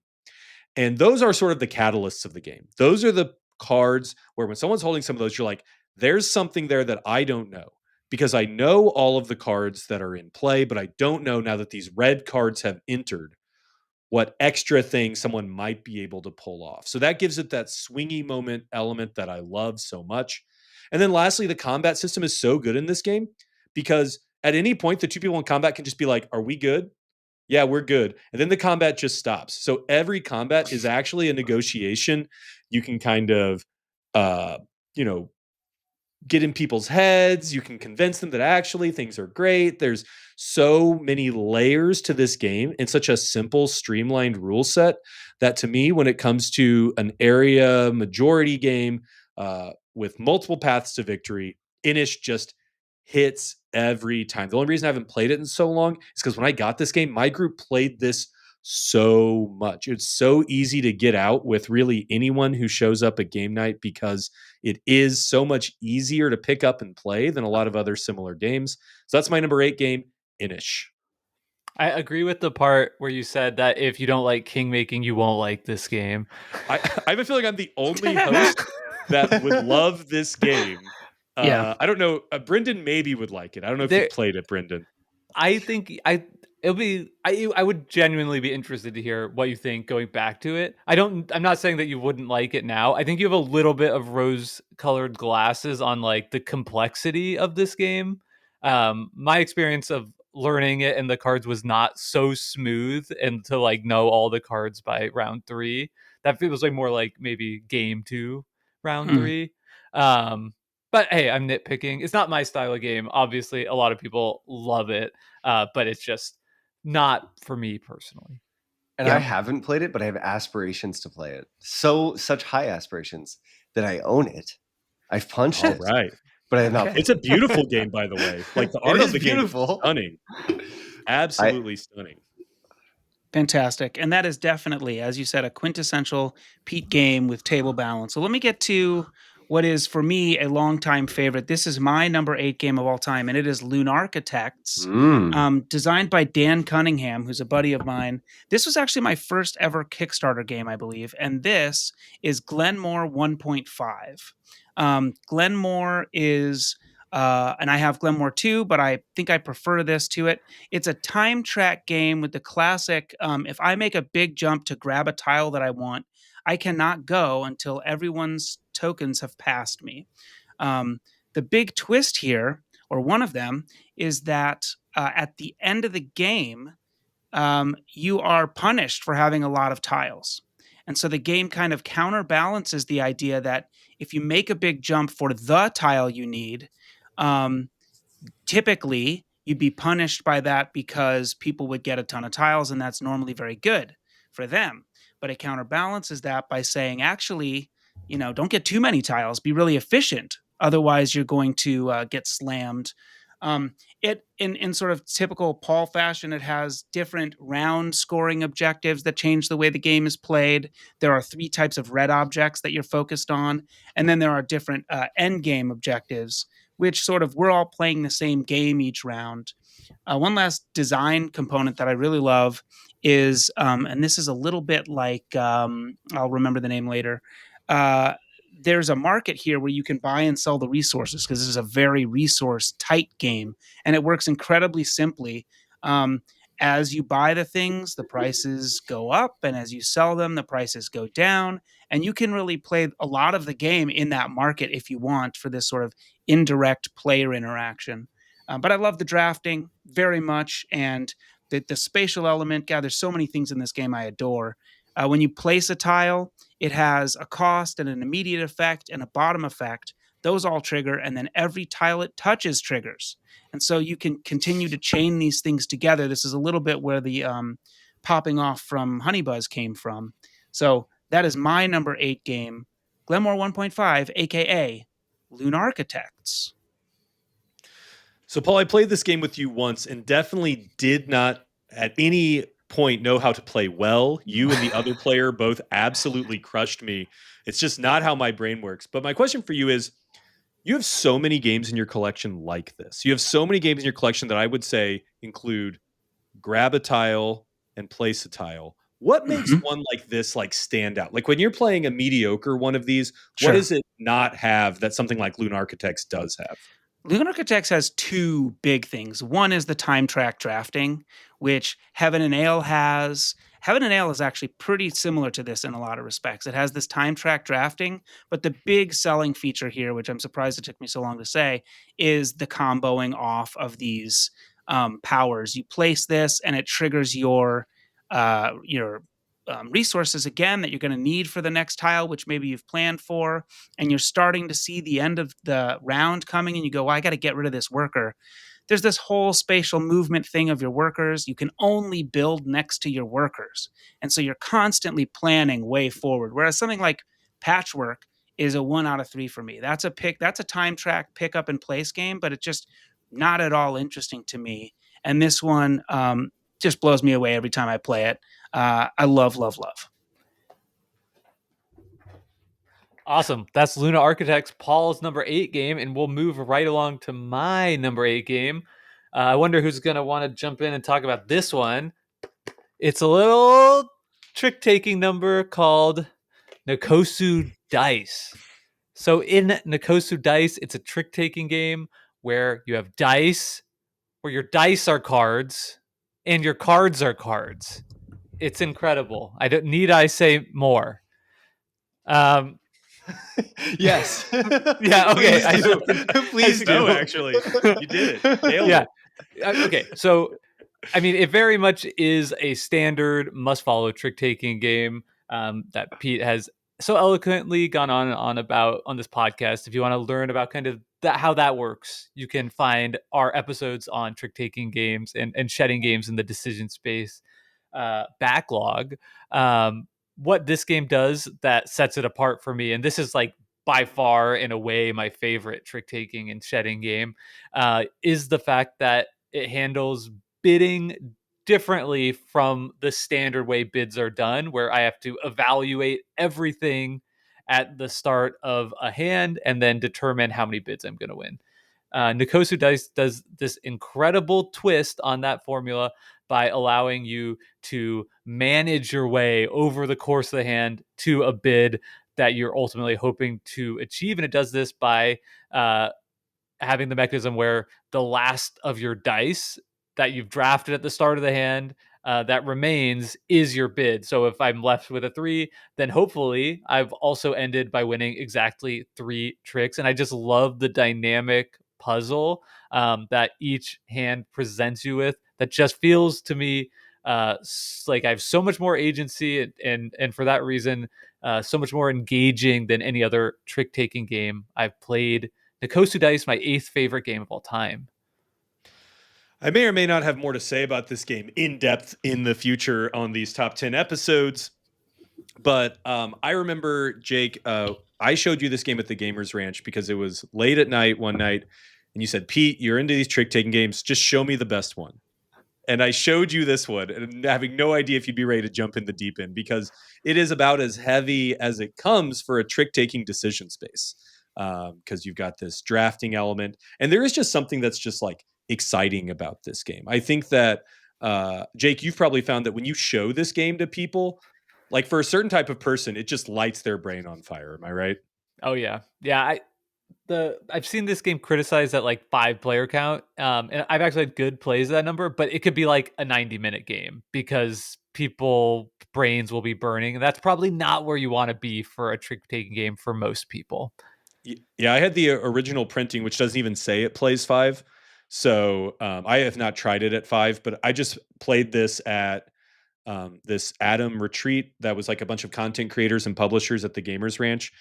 And those are sort of the catalysts of the game. Those are the cards where when someone's holding some of those, you're like, there's something there that I don't know, because I know all of the cards that are in play, but I don't know, now that these red cards have entered, what extra thing someone might be able to pull off. So that gives it that swingy moment element that I love so much. And then lastly, the combat system is so good in this game because at any point, the 2 people in combat can just be like, are we good? Yeah, we're good. And then the combat just stops. So every combat is actually a negotiation. You can kind of, uh, you know, get in people's heads. You can convince them that actually things are great. There's so many layers to this game in such a simple, streamlined rule set that to me, when it comes to an area majority game with multiple paths to victory, Inish just hits every time. The only reason I haven't played it in so long is because when I got this game, my group played this so much. It's so easy to get out with really anyone who shows up at game night because it is so much easier to pick up and play than a lot of other similar games. So that's my number 8 game, Inish. I agree with the part where you said that if you don't like king making, you won't like this game. I have a feeling I'm the only host that would love this game. Yeah. I don't know. Brendan maybe would like it. I don't know if you played it, Brendan. I think I would genuinely be interested to hear what you think going back to it. I'm not saying that you wouldn't like it now. I think you have a little bit of rose-colored glasses on like the complexity of this game. My experience of learning it and the cards was not so smooth, and to like know all the cards by round 3, that feels like more like maybe game 2, round 3. But hey, I'm nitpicking. It's not my style of game. Obviously, a lot of people love it, but it's just not for me personally. And I haven't played it, but I have aspirations to play it. Such high aspirations that I own it. I've punched it, Right. but I have not. It's a beautiful game, by the way. Like the art of the game is stunning. Absolutely stunning. Fantastic. And that is definitely, as you said, a quintessential Pete game with table balance. So let me get to what is, for me, a longtime favorite. This is my number 8 game of all time, and it is Lunar Architects, designed by Dan Cunningham, who's a buddy of mine. This was actually my first ever Kickstarter game, I believe, and this is Glenmore 1.5. Glenmore is... and I have Glenmore 2, but I think I prefer this to it. It's a time track game with the classic, if I make a big jump to grab a tile that I want, I cannot go until everyone's tokens have passed me. The big twist here, or one of them, is that at the end of the game, you are punished for having a lot of tiles. And so the game kind of counterbalances the idea that if you make a big jump for the tile you need, typically you'd be punished by that because people would get a ton of tiles, and that's normally very good for them. But it counterbalances that by saying, actually, don't get too many tiles, be really efficient. Otherwise, you're going to get slammed. It in sort of typical Paul fashion, it has different round scoring objectives that change the way the game is played. There are 3 types of red objects that you're focused on, and then there are different end game objectives, which sort of we're all playing the same game each round. One last design component that I really love is, and this is a little bit like, I'll remember the name later. There's a market here where you can buy and sell the resources, because this is a very resource tight game, and it works incredibly simply. As you buy the things, the prices go up, and as you sell them, the prices go down. And you can really play a lot of the game in that market if you want, for this sort of indirect player interaction. But I love the drafting very much, and the spatial element. God, there's so many things in this game I adore. When you place a tile, it has a cost and an immediate effect and a bottom effect. Those all trigger, and then every tile it touches triggers. And so you can continue to chain these things together. This is a little bit where the popping off from Honeybuzz came from. So that is my number 8 game, Glenmore 1.5, aka Lunar Architects. So, Paul, I played this game with you once and definitely did not at any point know how to play well. You and the other player both absolutely crushed me. It's just not how my brain works. But my question for you is, you have so many games in your collection like this. You have so many games in your collection that I would say include grab a tile and place a tile. What makes one like this stand out? Like when you're playing a mediocre one of these, Sure. What does it not have that something like Lunar Architects does have? Lunar Architects has 2 big things. One is the time track drafting, which Heaven and Ale has. Heaven and Ale is actually pretty similar to this in a lot of respects. It has this time track drafting, but the big selling feature here, which I'm surprised it took me so long to say, is the comboing off of these powers. You place this, and it triggers your resources again that you're going to need for the next tile, which maybe you've planned for, and you're starting to see the end of the round coming, and you go, well, I got to get rid of this worker. There's this whole spatial movement thing of your workers. You can only build next to your workers. And so you're constantly planning way forward. Whereas something like Patchwork is a 1 out of 3 for me. That's a time track pick up and place game, but it's just not at all interesting to me. And this one just blows me away every time I play it. I love. Awesome. That's Lunar Architects, Paul's number 8 game, and we'll move right along to my number 8 game. I wonder who's going to want to jump in and talk about this one. It's a little trick-taking number called Nokosu Dice. So in Nokosu Dice, it's a trick-taking game where you have dice, where your dice are cards, and your cards are cards. It's incredible. Need I say more? Yes. Yeah. Okay. Please do. Please do. No, actually, you did it. Nailed Yeah. it. Okay. So, I mean, it very much is a standard must-follow trick-taking game that Pete has so eloquently gone on and on about on this podcast. If you want to learn about kind of how that works, you can find our episodes on trick-taking games and shedding games in the decision space backlog. What this game does that sets it apart for me, and this is like by far in a way my favorite trick-taking and shedding game, is the fact that it handles bidding differently from the standard way bids are done, where I have to evaluate everything at the start of a hand and then determine how many bids I'm going to win. Nokosu Dice does this incredible twist on that formula by allowing you to manage your way over the course of the hand to a bid that you're ultimately hoping to achieve. And it does this by having the mechanism where the last of your dice that you've drafted at the start of the hand that remains is your bid. So if I'm left with a 3, then hopefully I've also ended by winning exactly 3 tricks. And I just love the dynamic puzzle that each hand presents you with that just feels to me like I have so much more agency and for that reason, so much more engaging than any other trick-taking game I've played. Nokosu Dice, my 8th favorite game of all time. I may or may not have more to say about this game in depth in the future on these top 10 episodes. But I remember, Jake, I showed you this game at the Gamers Ranch because it was late at night one night. And you said, Pete, you're into these trick-taking games. Just show me the best one. And I showed you this one, and having no idea if you'd be ready to jump in the deep end, because it is about as heavy as it comes for a trick-taking decision space. Because you've got this drafting element, and there is just something that's just like exciting about this game. I think that Jake, you've probably found that when you show this game to people, like for a certain type of person, it just lights their brain on fire. Am I right? Oh yeah, yeah. I've seen this game criticized at like 5 player count, and I've actually had good plays at that number, but it could be like a 90-minute game because people brains will be burning, and that's probably not where you want to be for a trick taking game for most people. Yeah, I had the original printing, which doesn't even say it plays 5. So I have not tried it at 5, but I just played this at this Atom retreat that was like a bunch of content creators and publishers at the Gamers Ranch.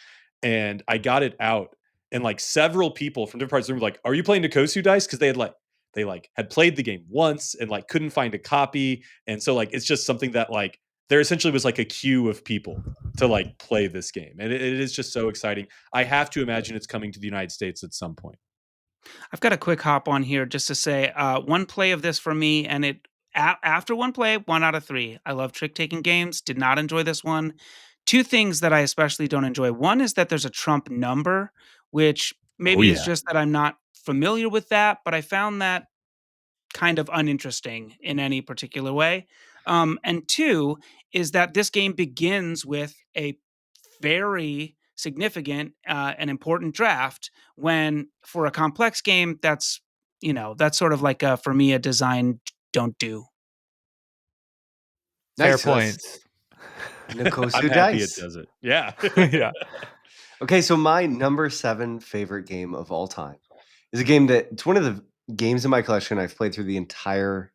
And I got it out, and like several people from different parts of the room were like, "Are you playing Nokosu Dice?" Because they had played the game once and like couldn't find a copy. And so like it's just something that like there essentially was like a queue of people to like play this game. And it is just so exciting. I have to imagine it's coming to the United States at some point. I've got a quick hop on here just to say one play of this for me, and after one play, 1 out of 3. I love trick taking games. Did not enjoy this one. 2 things that I especially don't enjoy. One is that there's a trump number, which maybe is just that I'm not familiar with that, but I found that kind of uninteresting in any particular way. And 2 is that this game begins with a very significant and important draft, when for a complex game that's sort of like for me a design don't do. Fair Nice. points. Nokosu I'm happy it Dice. does it. Yeah. Yeah. Okay, so my number 7 favorite game of all time is a game that it's one of the games in my collection I've played through the entire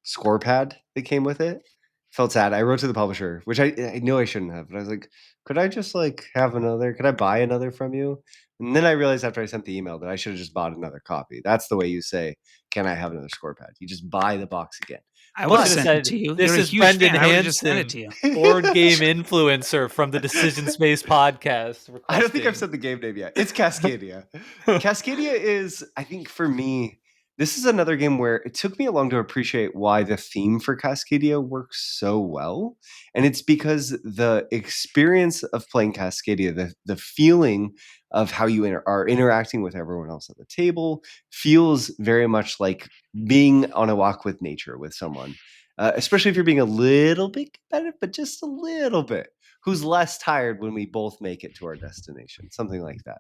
score pad that came with it. Felt sad. I wrote to the publisher, which I knew I shouldn't have, but I was like, could I just like have another? Could I buy another from you? And then I realized after I sent the email that I should have just bought another copy. That's the way you say, can I have another score pad? You just buy the box again. I would have Should've sent it said, to you. "This You're a is huge Brendan fan. I would have just sent it to Hansen, you. board game influencer from the Decision Space podcast." I don't think I've requesting- said the game name yet. It's Cascadia. Cascadia is, I think for me, this is another game where it took me long to appreciate why the theme for Cascadia works so well. And it's because the experience of playing Cascadia, the feeling of how you are interacting with everyone else at the table feels very much like being on a walk with nature with someone. Especially if you're being a little bit competitive, but just a little bit. Who's less tired when we both make it to our destination? Something like that.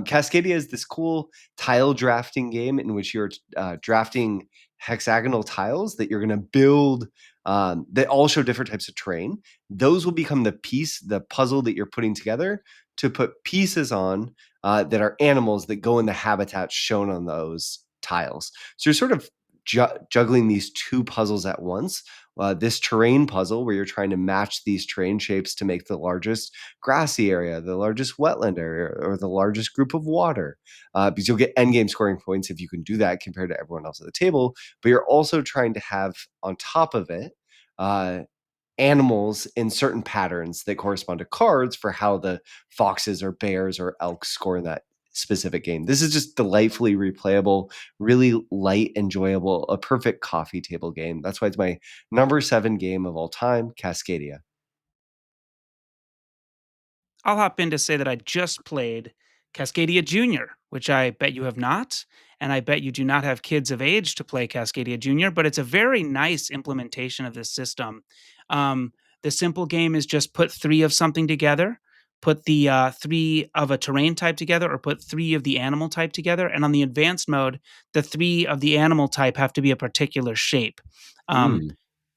Cascadia is this cool tile drafting game in which you're drafting hexagonal tiles that you're going to build that all show different types of terrain. Those will become the puzzle that you're putting together to put pieces on that are animals that go in the habitats shown on those tiles. So you're sort of juggling these 2 puzzles at once. This terrain puzzle where you're trying to match these terrain shapes to make the largest grassy area, the largest wetland area, or the largest group of water, because you'll get endgame scoring points if you can do that compared to everyone else at the table. But you're also trying to have on top of it animals in certain patterns that correspond to cards for how the foxes or bears or elks score in that specific game. This is just delightfully replayable, really light, enjoyable, a perfect coffee table game. That's why it's my number 7 game of all time, Cascadia. I'll hop in to say that I just played Cascadia Junior, which I bet you have not, and I bet you do not have kids of age to play Cascadia Junior, but it's a very nice implementation of this system. The simple game is just put 3 of something together, put the 3 of a terrain type together, or put 3 of the animal type together, and on the advanced mode, the 3 of the animal type have to be a particular shape.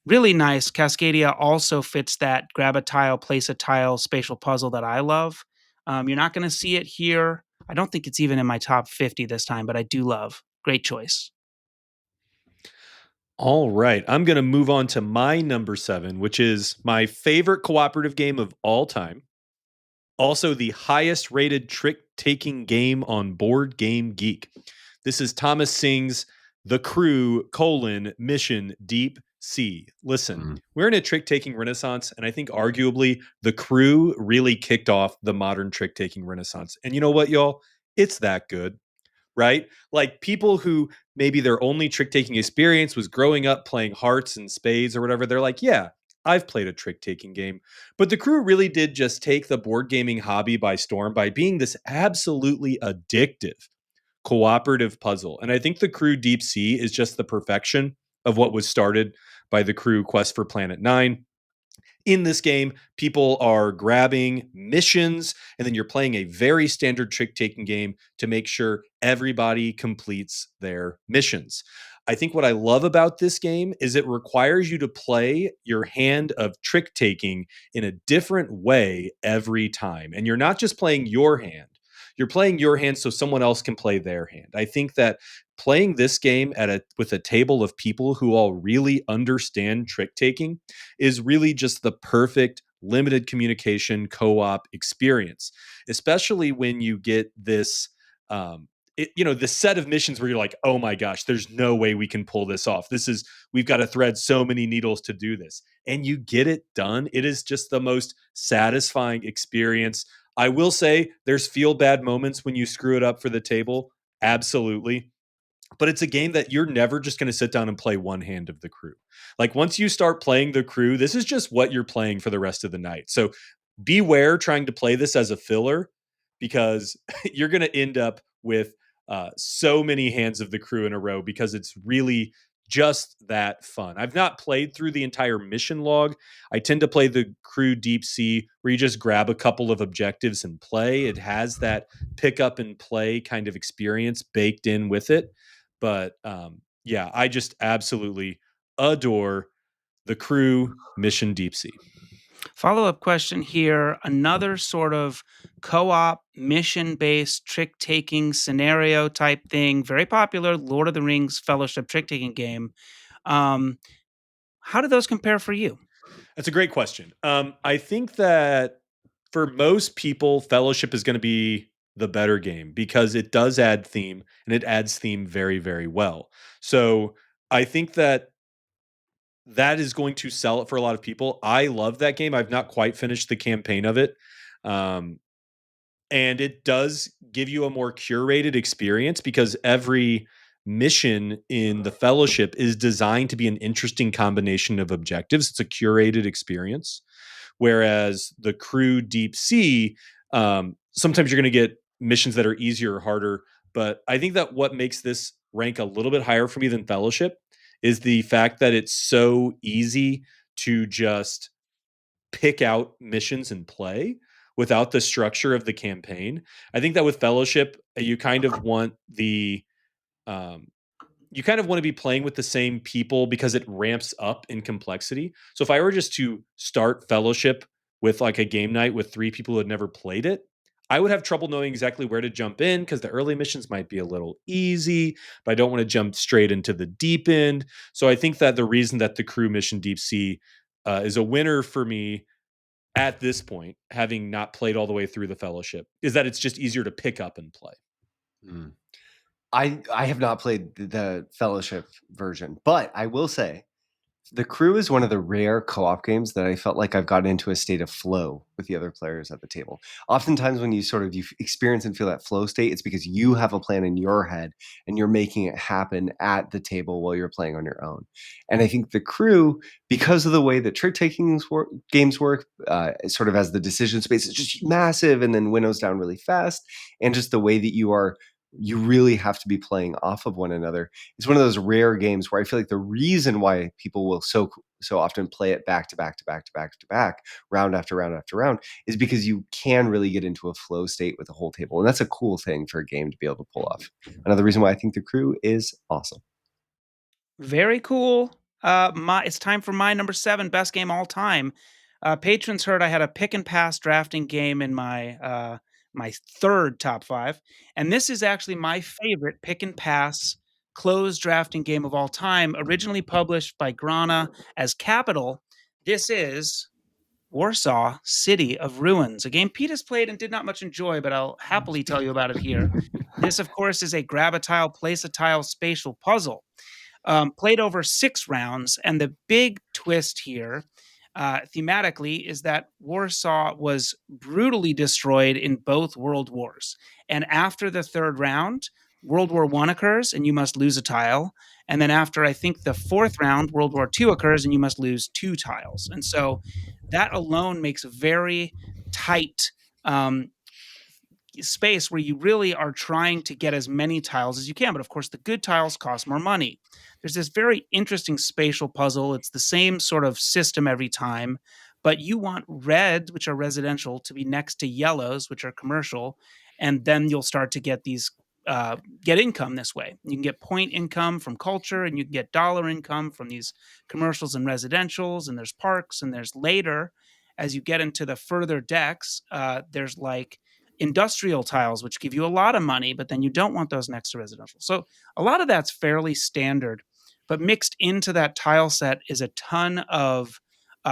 Really nice. Cascadia also fits that grab a tile, place a tile spatial puzzle that I love. You're not going to see it here. I don't think it's even in my top 50 this time, but I do love. Great choice. All right. I'm going to move on to my number 7, which is my favorite cooperative game of all time. Also, the highest rated trick taking game on Board Game Geek. This is Thomas Singh's The Crew: Mission Deep Sea. Listen, we're in a trick taking renaissance, and I think arguably The Crew really kicked off the modern trick taking renaissance. And you know what, y'all? It's that good. Right? Like people who maybe their only trick taking experience was growing up playing hearts and spades or whatever, they're like, yeah, I've played a trick taking game. But The Crew really did just take the board gaming hobby by storm by being this absolutely addictive cooperative puzzle. And I think The Crew Deep Sea is just the perfection of what was started by The Crew Quest for Planet 9. In this game, people are grabbing missions, and then you're playing a very standard trick taking game to make sure everybody completes their missions. I think what I love about this game is it requires you to play your hand of trick taking in a different way every time. And you're not just playing your hand, you're playing your hand so someone else can play their hand. I think that playing this game with a table of people who all really understand trick taking is really just the perfect limited communication co-op experience, especially when you get this this set of missions where you're like, oh my gosh, there's no way we can pull this off. We've got to thread so many needles to do this, and you get it done. It is just the most satisfying experience. I will say there's feel bad moments when you screw it up for the table, absolutely. But it's a game that you're never just going to sit down and play one hand of The Crew. Like once you start playing The Crew, this is just what you're playing for the rest of the night. So beware trying to play this as a filler, because you're going to end up with so many hands of The Crew in a row, because it's really just that fun. I've not played through the entire mission log. I tend to play The Crew Deep Sea, where you just grab a couple of objectives and play. It has that pick up and play kind of experience baked in with it. But yeah, I just absolutely adore The Crew Mission Deep Sea. Follow-up question here. Another sort of co-op, mission-based, trick-taking scenario type thing. Very popular, Lord of the Rings Fellowship trick-taking game. How do those compare for you? That's a great question. I think that for most people, Fellowship is going to be the better game because it does add theme, and it adds theme very, very well. So I think that is going to sell it for a lot of people. I love that game. I've not quite finished the campaign of it. Um, and it does give you a more curated experience because every mission in the Fellowship is designed to be an interesting combination of objectives. It's a curated experience. Whereas The Crew Deep Sea, sometimes you're going to get missions that are easier or harder. But I think that what makes this rank a little bit higher for me than Fellowship is the fact that it's so easy to just pick out missions and play without the structure of the campaign. I think that with Fellowship, you kind of want um, you kind of want to be playing with the same people because it ramps up in complexity. So if I were just to start Fellowship with like a game night with 3 people who had never played it, I would have trouble knowing exactly where to jump in because the early missions might be a little easy, but I don't want to jump straight into the deep end. So I think that the reason that The Crew Mission Deep Sea is a winner for me at this point, having not played all the way through the Fellowship, is that it's just easier to pick up and play. I have not played the Fellowship version, but I will say The Crew is one of the rare co-op games that I felt like I've gotten into a state of flow with the other players at the table. Oftentimes when you experience and feel that flow state, it's because you have a plan in your head and you're making it happen at the table while you're playing on your own. And I think The Crew, because of the way that trick-taking games work, sort of as the decision space is just massive and then winnows down really fast, and just the way that you really have to be playing off of one another. It's one of those rare games where I feel like the reason why people will so often play it back to back to back to back to back, round after round after round, is because you can really get into a flow state with the whole table. And that's a cool thing for a game to be able to pull off. Another reason why I think The Crew is awesome. Very cool. It's time for my number 7 best game all time. Patrons heard I had a pick and pass drafting game in my my third top 5. And this is actually my favorite pick and pass closed drafting game of all time, originally published by Grana as Capital. This is Warsaw, City of Ruins, a game Pete has played and did not much enjoy, but I'll happily tell you about it here. This, of course, is a grab a tile, place a tile spatial puzzle. Played over 6 rounds, and the big twist here, thematically, is that Warsaw was brutally destroyed in both world wars. And after the 3rd round, World War I occurs, and you must lose a tile. And then after, I think, the 4th round, World War II occurs, and you must lose 2 tiles. And so that alone makes a very tight space where you really are trying to get as many tiles as you can. But of course, the good tiles cost more money. There's this very interesting spatial puzzle. It's the same sort of system every time, but you want red, which are residential, to be next to yellows, which are commercial, and then you'll start to get these get income this way. You can get point income from culture, and you can get dollar income from these commercials and residentials, and there's parks, and there's later, as you get into the further decks, there's like industrial tiles, which give you a lot of money, but then you don't want those next to residential. So a lot of that's fairly standard, but mixed into that tile set is a ton of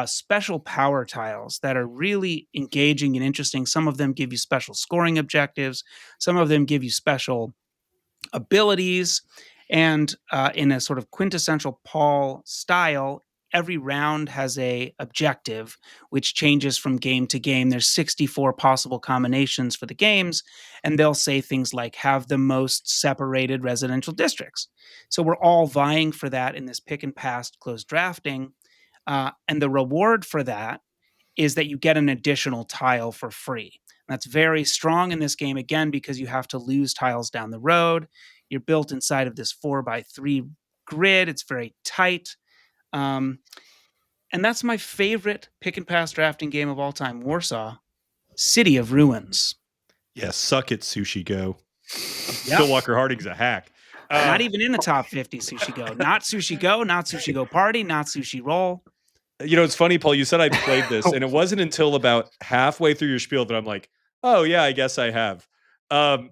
special power tiles that are really engaging and interesting. Some of them give you special scoring objectives. Some of them give you special abilities. And in a sort of quintessential Paul style, every round has a objective which changes from game to game. There's 64 possible combinations for the games, and they'll say things like have the most separated residential districts. So we're all vying for that in this pick and pass closed drafting. And the reward for that is that you get an additional tile for free. And that's very strong in this game, again, because you have to lose tiles down the road. You're built inside of this 4x3 grid. It's very tight. And that's my favorite pick and pass drafting game of all time, Warsaw, City of Ruins. Yeah, suck it, Sushi Go. Yep. Phil Walker Harding's a hack. Not even in the top 50, Sushi Go. Not Sushi Go, not Sushi Go Party, not Sushi Roll. You know, it's funny, Paul, you said I played this, and it wasn't until about halfway through your spiel that I'm like, oh, yeah, I guess I have.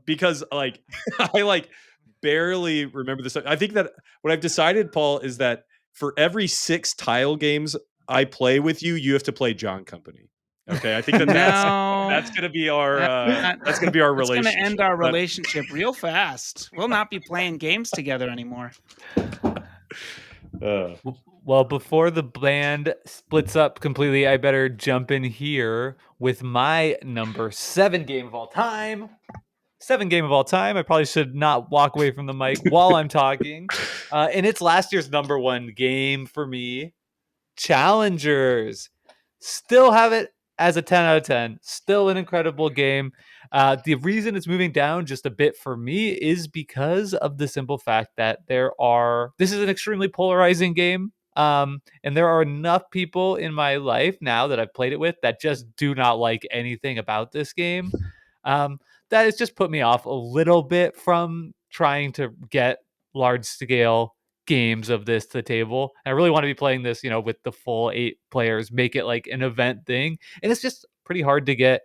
Because, like, I, like, barely remember this. I think that what I've decided, Paul, is that for every 6 tile games I play with you, you have to play John Company. Okay, I think that that's going to be our that's going to be our relationship. It's going to end our relationship real fast. We'll not be playing games together anymore. Well, before the band splits up completely, I better jump in here with my number 7 game of all time. 7 game of all time. I probably should not walk away from the mic while I'm talking. And it's last year's number 1 game for me, Challengers. Still have it as a 10 out of 10. Still an incredible game. The reason it's moving down just a bit for me is because of the simple fact that this is an extremely polarizing game. And there are enough people in my life now that I've played it with that just do not like anything about this game. That has just put me off a little bit from trying to get large scale games of this to the table. And I really want to be playing this, with the full 8 players, make it like an event thing. And it's just pretty hard to get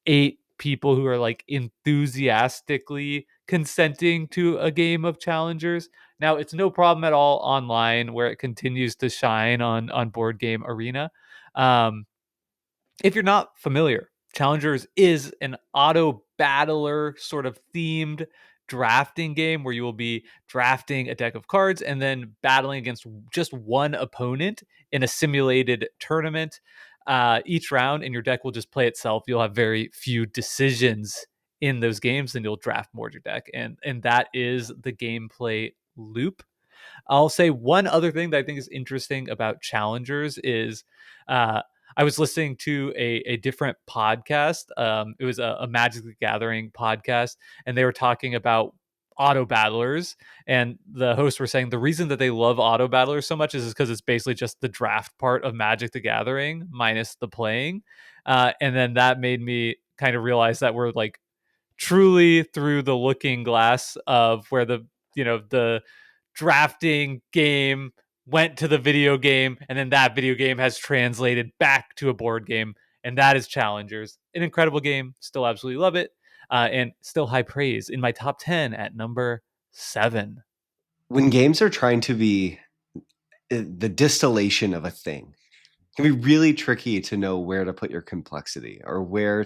8 people who are like enthusiastically consenting to a game of Challengers. Now, it's no problem at all online, where it continues to shine on Board Game Arena. If you're not familiar, Challengers is an auto battler sort of themed drafting game where you will be drafting a deck of cards and then battling against just one opponent in a simulated tournament. Each round, and your deck will just play itself. You'll have very few decisions in those games, and you'll draft more to your deck. And that is the gameplay loop. I'll say one other thing that I think is interesting about Challengers is I was listening to a different podcast. It was a Magic the Gathering podcast, and they were talking about auto battlers, and the hosts were saying the reason that they love auto battlers so much is because it's basically just the draft part of Magic the Gathering minus the playing. And then that made me kind of realize that we're like truly through the looking glass of where the drafting game went to the video game, and then that video game has translated back to a board game. and that is Challengers. An incredible game. Still absolutely love it. And still high praise in my top 10 at number 7. When games are trying to be the distillation of a thing, it can be really tricky to know where to put your complexity or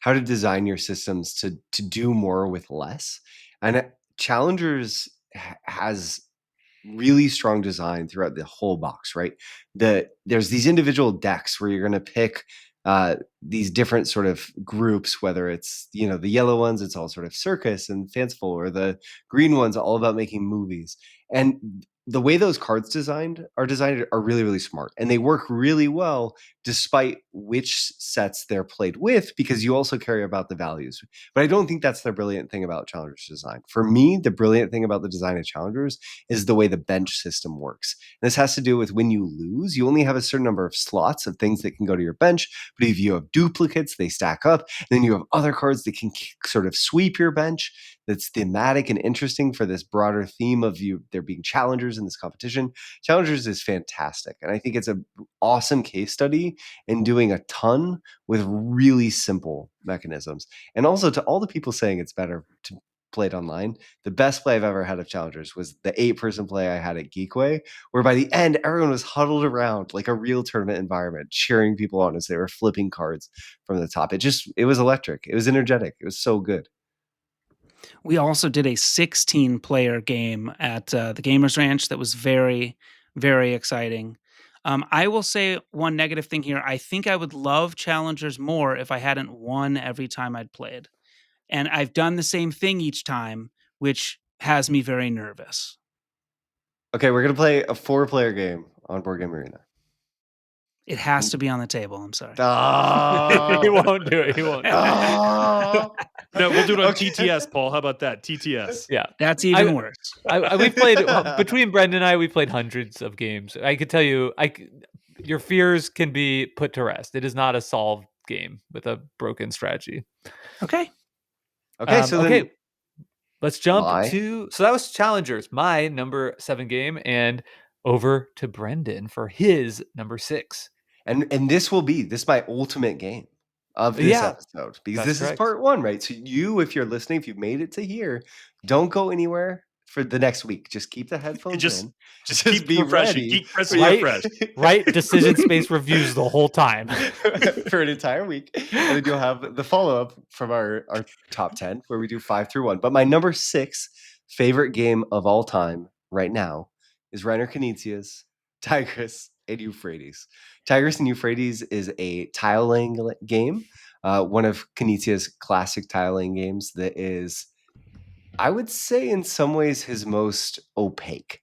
how to design your systems to do more with less. And Challengers has really strong design throughout the whole box, right? There's these individual decks where you're going to pick these different sort of groups, whether it's, the yellow ones, it's all sort of circus and fanciful, or the green ones, all about making movies. And the way those cards designed are really, really smart. And they work really well despite which sets they're played with, because you also care about the values. But I don't think that's the brilliant thing about Challengers design. For me, the brilliant thing about the design of Challengers is the way the bench system works. And this has to do with when you lose, you only have a certain number of slots of things that can go to your bench. But if you have duplicates, they stack up. Then you have other cards that can sort of sweep your bench. That's thematic and interesting for this broader theme of there being challengers in this competition. Challengers is fantastic. And I think it's an awesome case study in doing a ton with really simple mechanisms. And also, to all the people saying it's better to play it online, the best play I've ever had of Challengers was the 8-person play I had at Geekway, where by the end, everyone was huddled around like a real tournament environment, cheering people on as they were flipping cards from the top. It was electric. It was energetic. It was so good. We also did a 16-player game at the Gamers Ranch that was very, very exciting. I will say one negative thing here. I think I would love Challengers more if I hadn't won every time I'd played. And I've done the same thing each time, which has me very nervous. Okay, we're going to play a 4-player game on Board Game Arena. It has to be on the table. I'm sorry. He won't do it. He won't. No, we'll do it on TTS, Paul. How about that? TTS. Yeah. That's even worse. We've played, between Brendan and I, we played hundreds of games. I could tell you, your fears can be put to rest. It is not a solved game with a broken strategy. Okay. Okay, let's jump so that was Challengers, my number 7 game, and over to Brendan for his number 6. And this is my ultimate game of this episode, because this is part 1, right? So if you're listening, if you've made it to here, don't go anywhere for the next week. Just keep the headphones in. Just keep be refreshing. Keep pressing refresh. Right? Decision Space reviews the whole time. For an entire week. And then you'll have the follow-up from our top 10, where we do 5 through 1. But my number 6 favorite game of all time right now is Reiner Knizia's Tigris and Euphrates. Tigris and Euphrates is a tile-laying game, one of Knizia's classic tile-laying games that is, I would say, in some ways his most opaque.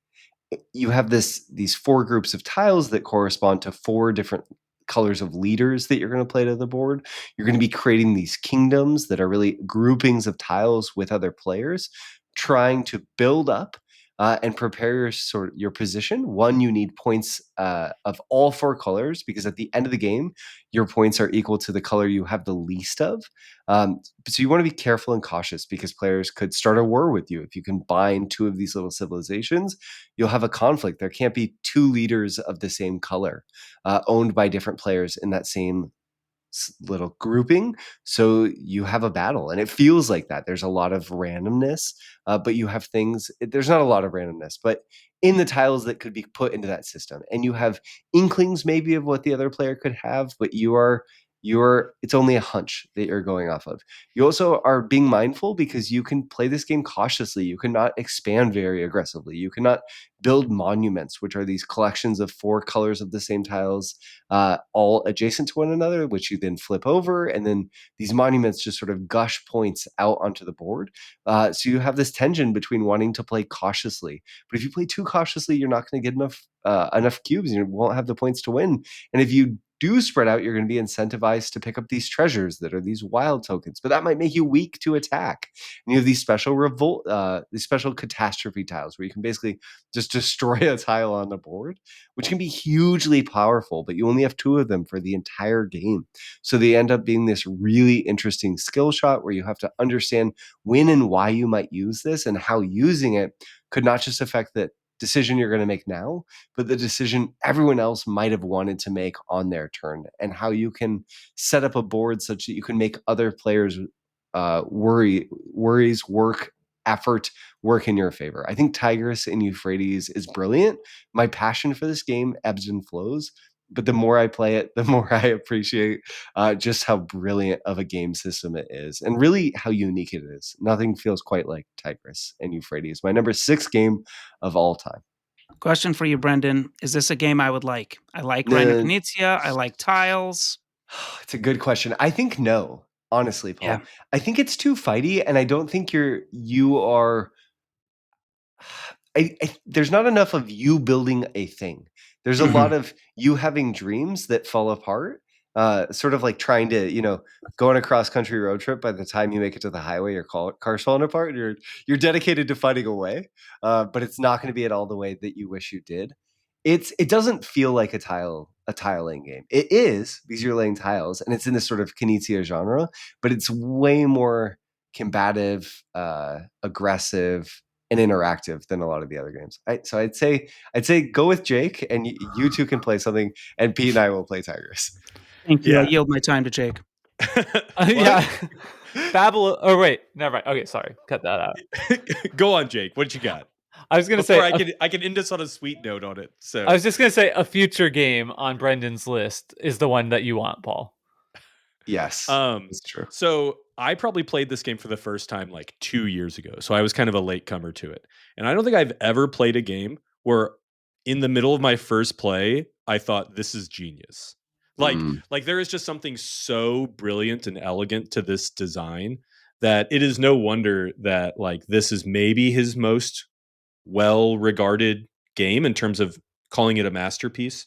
You have these 4 groups of tiles that correspond to 4 different colors of leaders that you're going to play to the board. You're going to be creating these kingdoms that are really groupings of tiles with other players, trying to build up and prepare your position. One, you need points of all 4 colors, because at the end of the game, your points are equal to the color you have the least of. So you want to be careful and cautious, because players could start a war with you. If you combine 2 of these little civilizations, you'll have a conflict. There can't be 2 leaders of the same color owned by different players in that same little grouping. So you have a battle, and it feels like that. There's a lot of randomness, but you have there's not a lot of randomness, but in the tiles that could be put into that system, and you have inklings maybe of what the other player could have, but it's only a hunch that you're going off of. You also are being mindful, because you can play this game cautiously. You cannot expand very aggressively. You cannot build monuments, which are these collections of 4 colors of the same tiles, all adjacent to one another, which you then flip over, and then these monuments just sort of gush points out onto the board. So you have this tension between wanting to play cautiously, but if you play too cautiously, you're not going to get enough cubes, and you won't have the points to win. And if you do spread out, you're going to be incentivized to pick up these treasures that are these wild tokens, but that might make you weak to attack. And you have these special these special catastrophe tiles, where you can basically just destroy a tile on the board, which can be hugely powerful, but you only have 2 of them for the entire game. So they end up being this really interesting skill shot, where you have to understand when and why you might use this, and how using it could not just affect the decision you're going to make now, but the decision everyone else might have wanted to make on their turn, and how you can set up a board such that you can make other players worries, effort work in your favor. I think Tigris and Euphrates is brilliant. My passion for this game ebbs and flows, but the more I play it, the more I appreciate just how brilliant of a game system it is, and really how unique it is. Nothing feels quite like Tigris and Euphrates. My number 6 game of all time. Question for you, Brendan. Is this a game I would like? I like Reiner Knizia. I like tiles. It's a good question. I think no, honestly, Paul. Yeah. I think it's too fighty, and I don't think you are. There's not enough of you building a thing. There's a lot of you having dreams that fall apart. Sort of like trying to, go on a cross-country road trip. By the time you make it to the highway, your car's falling apart. You're dedicated to fighting away, but it's not going to be at all the way that you wish you did. It doesn't feel like a tiling game. It is, because you're laying tiles, and it's in this sort of Knizia genre, but it's way more combative, aggressive, and interactive than a lot of the other games. So I'd say go with Jake, and you two can play something, and Pete and I will play Tigris. Thank you. Yeah. I yield my time to Jake. Yeah. Babylon. Oh, wait. Never mind. Okay, sorry. Cut that out. Go on, Jake. What you got? I was going to Before say... I can end us on a sweet note on it. So I was just going to say a future game on Brendan's list is the one that you want, Paul. Yes, that's true. So I probably played this game for the first time like 2 years ago. So I was kind of a latecomer to it. And I don't think I've ever played a game where in the middle of my first play, I thought, this is genius. Like there is just something so brilliant and elegant to this design that it is no wonder that like this is maybe his most well-regarded game in terms of calling it a masterpiece.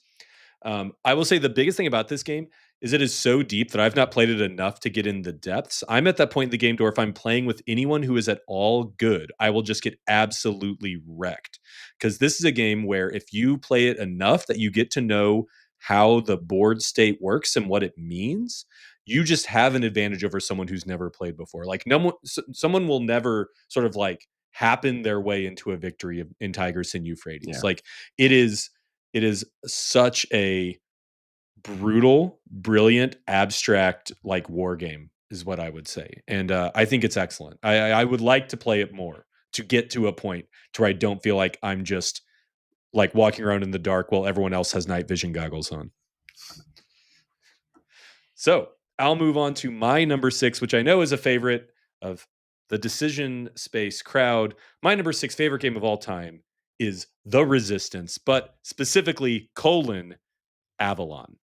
I will say the biggest thing about this game is it is so deep that I've not played it enough to get in the depths. I'm at that point in the game to where if I'm playing with anyone who is at all good, I will just get absolutely wrecked. Because this is a game where if you play it enough that you get to know how the board state works and what it means, you just have an advantage over someone who's never played before. Like someone will never sort of like happen their way into a victory in Tigris and Euphrates. Yeah. Like it is such a brutal, brilliant, abstract like war game is what I would say. And I think it's excellent. I would like to play it more to get to a point to where I don't feel like I'm just like walking around in the dark while everyone else has night vision goggles on. So I'll move on to my number 6, which I know is a favorite of the decision space crowd. My number 6 favorite game of all time is The Resistance, but specifically Avalon.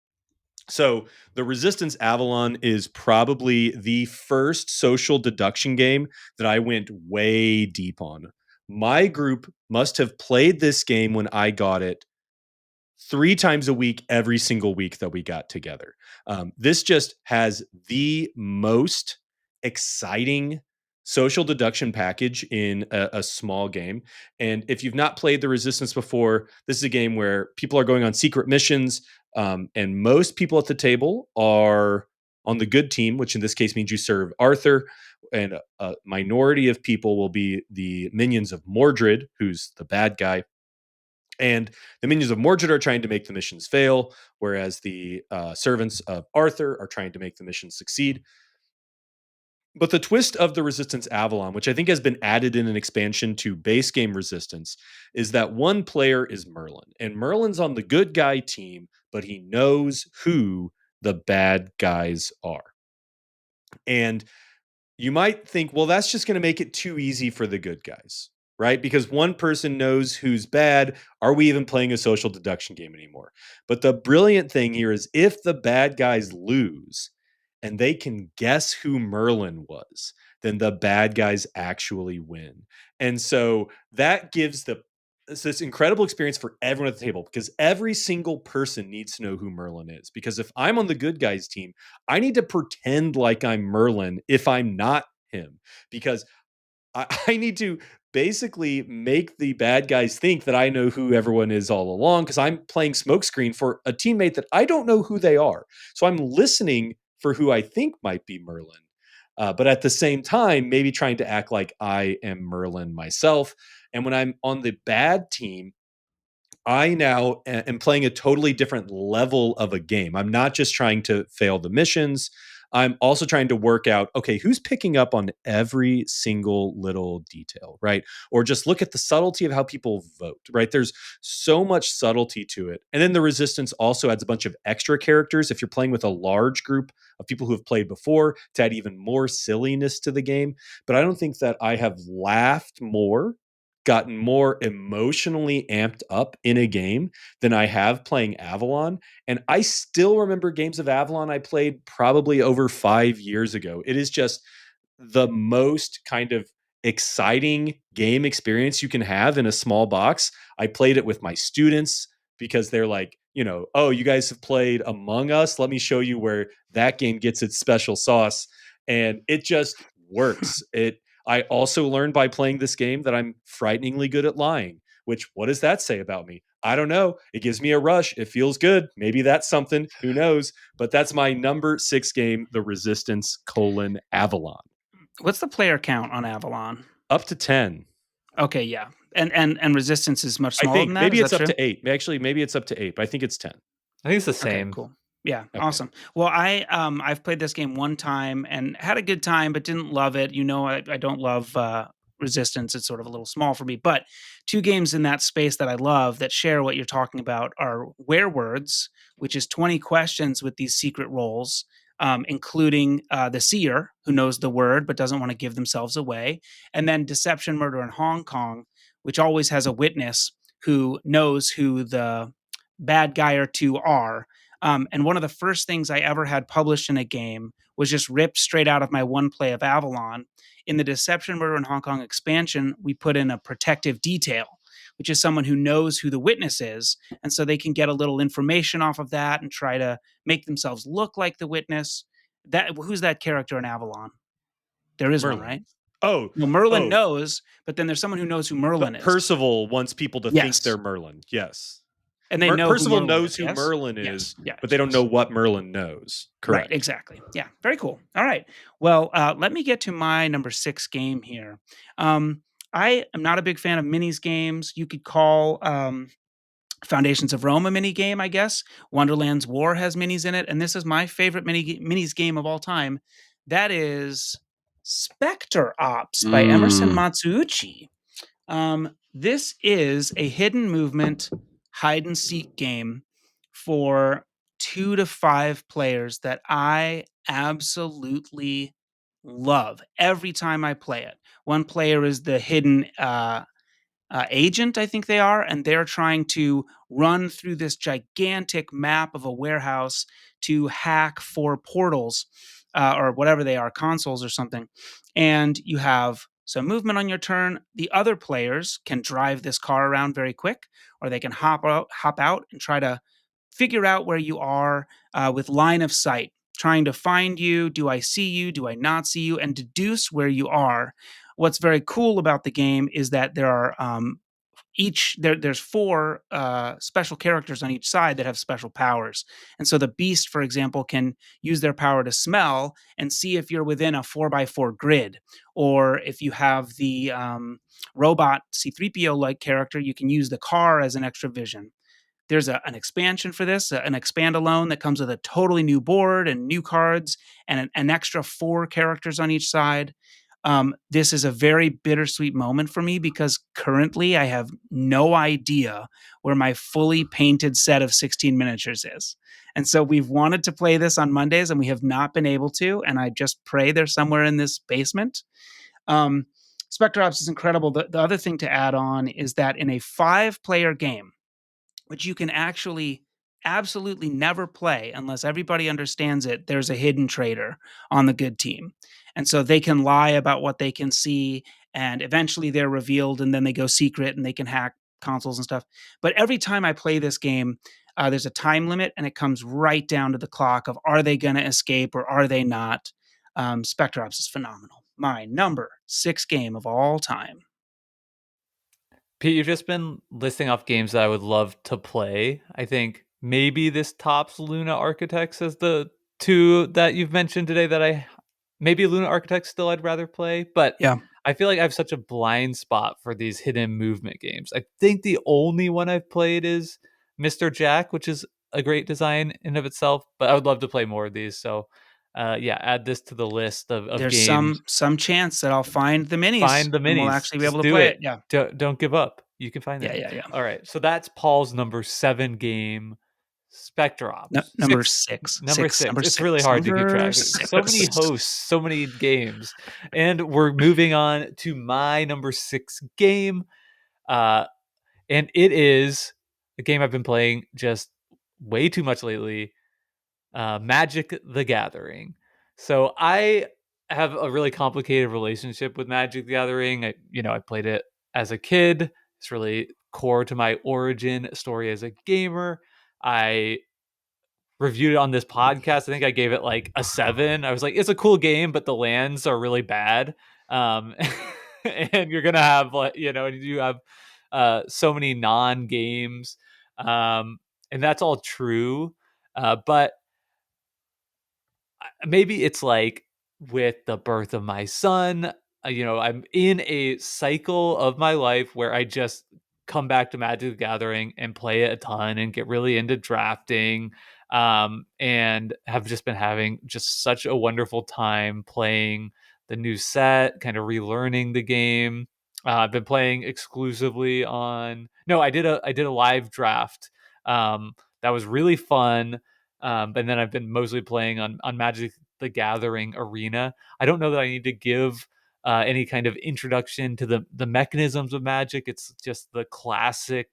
So The Resistance Avalon is probably the first social deduction game that I went way deep on. My group must have played this game when I got it 3 times a week, every single week that we got together. This just has the most exciting social deduction package in a small game. And if you've not played The Resistance before, this is a game where people are going on secret missions, and most people at the table are on the good team, which in this case means you serve Arthur, and a minority of people will be the minions of Mordred, who's the bad guy. And the minions of Mordred are trying to make the missions fail, whereas the servants of Arthur are trying to make the missions succeed. But the twist of The Resistance Avalon, which I think has been added in an expansion to base game Resistance, is that one player is Merlin. And Merlin's on the good guy team, but he knows who the bad guys are. And you might think, well, that's just going to make it too easy for the good guys, right? Because one person knows who's bad. Are we even playing a social deduction game anymore? But the brilliant thing here is if the bad guys lose and they can guess who Merlin was, then the bad guys actually win. And so that gives this incredible experience for everyone at the table, because every single person needs to know who Merlin is. Because if I'm on the good guys team, I need to pretend like I'm Merlin if I'm not him, because I need to basically make the bad guys think that I know who everyone is all along, because I'm playing smokescreen for a teammate that I don't know who they are. So I'm listening for who I think might be Merlin. But at the same time, maybe trying to act like I am Merlin myself. And when I'm on the bad team, I now am playing a totally different level of a game. I'm not just trying to fail the missions. I'm also trying to work out, okay, who's picking up on every single little detail, right? Or just look at the subtlety of how people vote, right? There's so much subtlety to it. And then the Resistance also adds a bunch of extra characters. If you're playing with a large group of people who have played before, to add even more silliness to the game. But I don't think that I have laughed more, gotten more emotionally amped up in a game than I have playing Avalon. And I still remember games of Avalon I played probably over 5 years ago. It is just the most kind of exciting game experience you can have in a small box. I played it with my students because they're like, oh, you guys have played Among Us. Let me show you where that game gets its special sauce. And it just works. I also learned by playing this game that I'm frighteningly good at lying, which, what does that say about me? I don't know. It gives me a rush. It feels good. Maybe that's something. Who knows? But that's my number 6 game, The Resistance: Avalon. What's the player count on Avalon? Up to 10. Okay, yeah. And Resistance is much I smaller think than that? maybe Is it's that up true? to 8. Actually, maybe it's up to 8, but I think it's 10. I think it's the Okay, same. cool. Yeah, Okay. awesome. Well, I've played this game one time and had a good time, but didn't love it. I don't love Resistance. It's sort of a little small for me. But 2 games in that space that I love that share what you're talking about are Werewords, which is 20 questions with these secret roles, including the seer, who knows the word but doesn't want to give themselves away, and then Deception, Murder in Hong Kong, which always has a witness who knows who the bad guy or two are. And one of the first things I ever had published in a game was just ripped straight out of my one play of Avalon. In the Deception, Murder in Hong Kong expansion, we put in a protective detail, which is someone who knows who the witness is. And so they can get a little information off of that and try to make themselves look like the witness. Who's that character in Avalon? There is one, Merlin. right? Oh, Well, Merlin knows, but then there's someone who knows who Merlin is. Percival wants people to think Yes. they're Merlin. Yes. And they know Percival who Merlin knows is, who yes? Merlin Yes. is, Yeah, but they don't yes. know what Merlin knows. Correct. Right, exactly. Yeah, very cool. All right. Well, let me get to my number 6 game here. I am not a big fan of minis games. You could call Foundations of Rome a mini game, I guess. Wonderlands War has minis in it, and this is my favorite minis game of all time. That is Specter Ops by Emerson Matsuuchi. This is a hidden movement hide and seek game for 2 to 5 players that I absolutely love every time I play it. One player is the hidden agent, I think they are, and they're trying to run through this gigantic map of a warehouse to hack 4 portals or whatever they are, consoles or something. And you have some movement on your turn. The other players can drive this car around very quick, or they can hop out and try to figure out where you are with line of sight, trying to find you. Do I see you? Do I not see you? And deduce where you are. What's very cool about the game is that there are there's 4 special characters on each side that have special powers. And so the beast, for example, can use their power to smell and see if you're within a 4x4 grid. Or if you have the robot C3PO like character, you can use the car as an extra vision. There's an expansion for this, an expand alone that comes with a totally new board and new cards and an extra 4 characters on each side. This is a very bittersweet moment for me because currently I have no idea where my fully painted set of 16 miniatures is. And so we've wanted to play this on Mondays and we have not been able to. And I just pray they're somewhere in this basement. Specter Ops is incredible. The other thing to add on is that in a 5-player game, which you can actually absolutely never play unless everybody understands it, there's a hidden traitor on the good team. And so they can lie about what they can see, and eventually they're revealed, and then they go secret and they can hack consoles and stuff. But every time I play this game, there's a time limit, and it comes right down to the clock of are they going to escape or are they not? Specter Ops is phenomenal. My number 6 game of all time. Pete, you've just been listing off games that I would love to play. I think maybe this tops Lunar Architects as the 2 that you've mentioned today that maybe Lunar Architects still I'd rather play, but Yeah. I feel like I have such a blind spot for these hidden movement games. I think the only one I've played is Mr. Jack, which is a great design in of itself, but I would love to play more of these. So yeah, add this to the list of There's games. some chance that I'll find the minis Find the and we'll minis. actually be Just able to do play it. it. Yeah. Don't give up. You can find Yeah, them. yeah. All right. So that's Paul's number 7 game, Specter Ops. Number 6. Number 6. Number It's 6. really hard to keep Number track. 6. So many hosts, so many games. And we're moving on to my number 6 game. And it is a game I've been playing just way too much lately. Magic the Gathering. So I have a really complicated relationship with Magic the Gathering. I played it as a kid. It's really core to my origin story as a gamer. I reviewed it on this podcast. I think I gave it like a 7. I was like, it's a cool game, but the lands are really bad. And you're gonna have you have so many non-games. And that's all true. But maybe it's like with the birth of my son, I'm in a cycle of my life where I just come back to Magic the Gathering and play it a ton and get really into drafting, and have just been having just such a wonderful time playing the new set, kind of relearning the game. I've been playing exclusively on. No, I did a live draft. That was really fun. But then I've been mostly playing on Magic the Gathering Arena. I don't know that I need to give any kind of introduction to the mechanisms of Magic. It's just the classic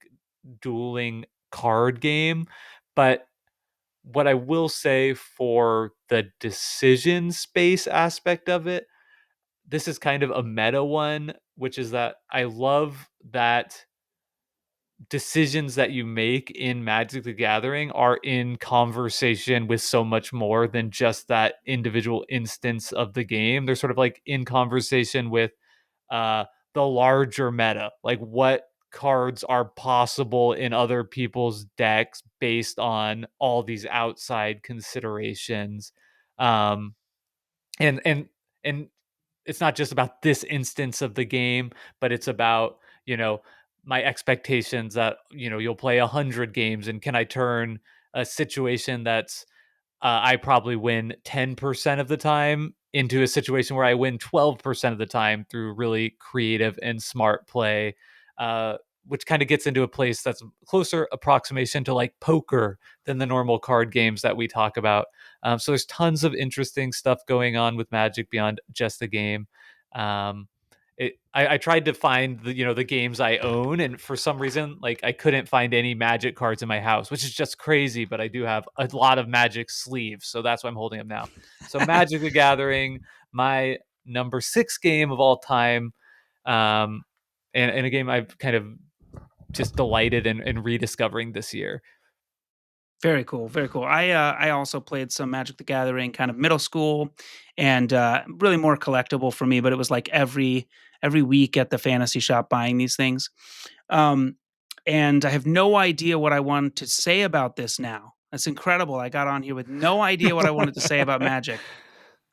dueling card game. But what I will say for the decision space aspect of it, this is kind of a meta one, which is that I love that decisions that you make in Magic the Gathering are in conversation with so much more than just that individual instance of the game. They're sort of like in conversation with uh, the larger meta, like what cards are possible in other people's decks based on all these outside considerations. Um, and it's not just about this instance of the game, but it's about my expectations that you'll play 100 games, and can I turn a situation that's I probably win 10% of the time into a situation where I win 12% of the time through really creative and smart play, uh, which kind of gets into a place that's closer approximation to like poker than the normal card games that we talk about. So there's tons of interesting stuff going on with Magic beyond just the game. Um, I tried to find the games I own, and for some reason, like I couldn't find any Magic cards in my house, which is just crazy. But I do have a lot of Magic sleeves, so that's why I'm holding them now. So Magic the Gathering, my number 6 game of all time, and a game I've kind of just delighted in rediscovering this year. Very cool, very cool. I also played some Magic the Gathering kind of middle school, and really more collectible for me. But it was like every week at the fantasy shop buying these things, um, and I have no idea what I wanted to say about this now. That's incredible. I got on here with no idea what I wanted to say about Magic.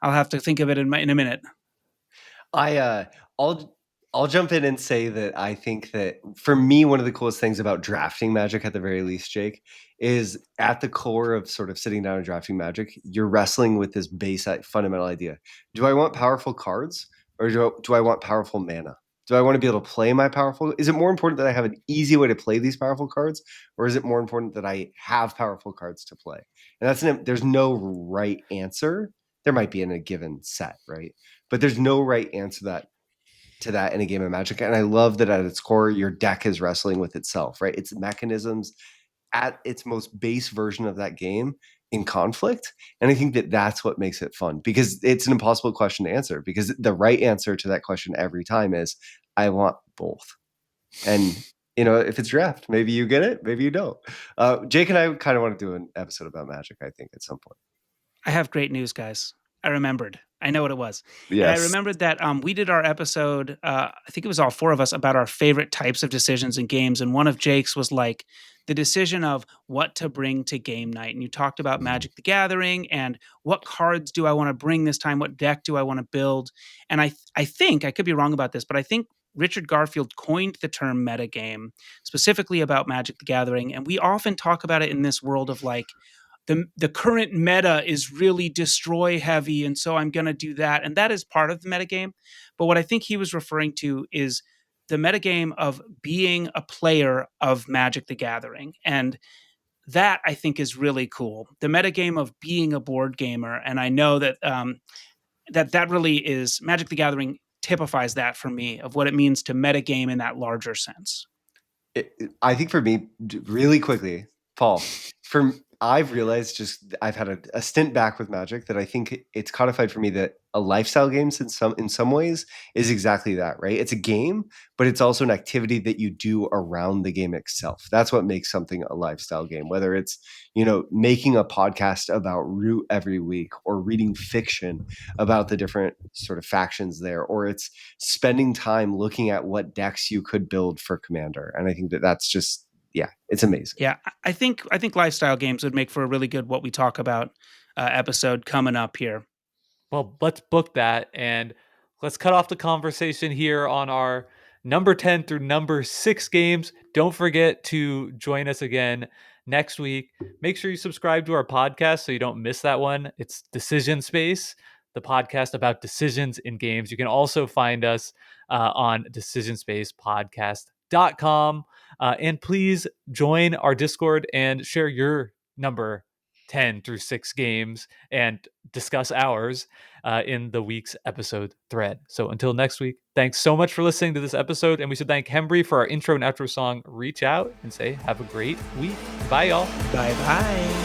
I'll have to think of it in a minute. I'll jump in and say that I think that for me, one of the coolest things about drafting Magic, at the very least, Jake, is at the core of sort of sitting down and drafting Magic, you're wrestling with this base fundamental idea. Do I want powerful cards, or do I want powerful mana? Do I want to be able to play my powerful? Is it more important that I have an easy way to play these powerful cards, or is it more important that I have powerful cards to play? And there's no right answer. There might be in a given set, right? But there's no right answer to that in a game of Magic. And I love that at its core, your deck is wrestling with itself, right? Its mechanisms at its most base version of that game in conflict. And I think that that's what makes it fun, because it's an impossible question to answer, because the right answer to that question every time is, I want both. And if it's draft, maybe you get it, maybe you don't. Jake and I kind of want to do an episode about Magic, I think, at some point. I have great news, guys. I remembered. I know what it was. Yes. And I remembered that we did our episode, I think it was all 4 of us, about our favorite types of decisions in games. And one of Jake's was like the decision of what to bring to game night. And you talked about Magic the Gathering and what cards do I want to bring this time? What deck do I want to build? And I think, I could be wrong about this, but I think Richard Garfield coined the term metagame specifically about Magic the Gathering. And we often talk about it in this world of like, the current meta is really destroy heavy, and so I'm going to do that. And that is part of the metagame. But what I think he was referring to is the metagame of being a player of Magic the Gathering. And that I think is really cool. The metagame of being a board gamer. And I know that that really is Magic the Gathering typifies that for me of what it means to metagame in that larger sense. I think for me, really quickly, Paul, I've realized I've had a stint back with Magic that I think it's codified for me that a lifestyle game in some ways is exactly that, right? It's a game, but it's also an activity that you do around the game itself. That's what makes something a lifestyle game, whether it's, making a podcast about Root every week or reading fiction about the different sort of factions there, or it's spending time looking at what decks you could build for Commander. And I think that's just, yeah, it's amazing. Yeah, I think lifestyle games would make for a really good what we talk about episode coming up here. Well, let's book that and let's cut off the conversation here on our number 10 through number 6 games. Don't forget to join us again next week. Make sure you subscribe to our podcast so you don't miss that one. It's Decision Space, the podcast about decisions in games. You can also find us on decisionspacepodcast.com. And please join our Discord and share your number 10 through 6 games and discuss ours in the week's episode thread. So until next week, thanks so much for listening to this episode. And we should thank Hembry for our intro and outro song, Reach Out, and say have a great week. Bye, y'all. Bye-bye.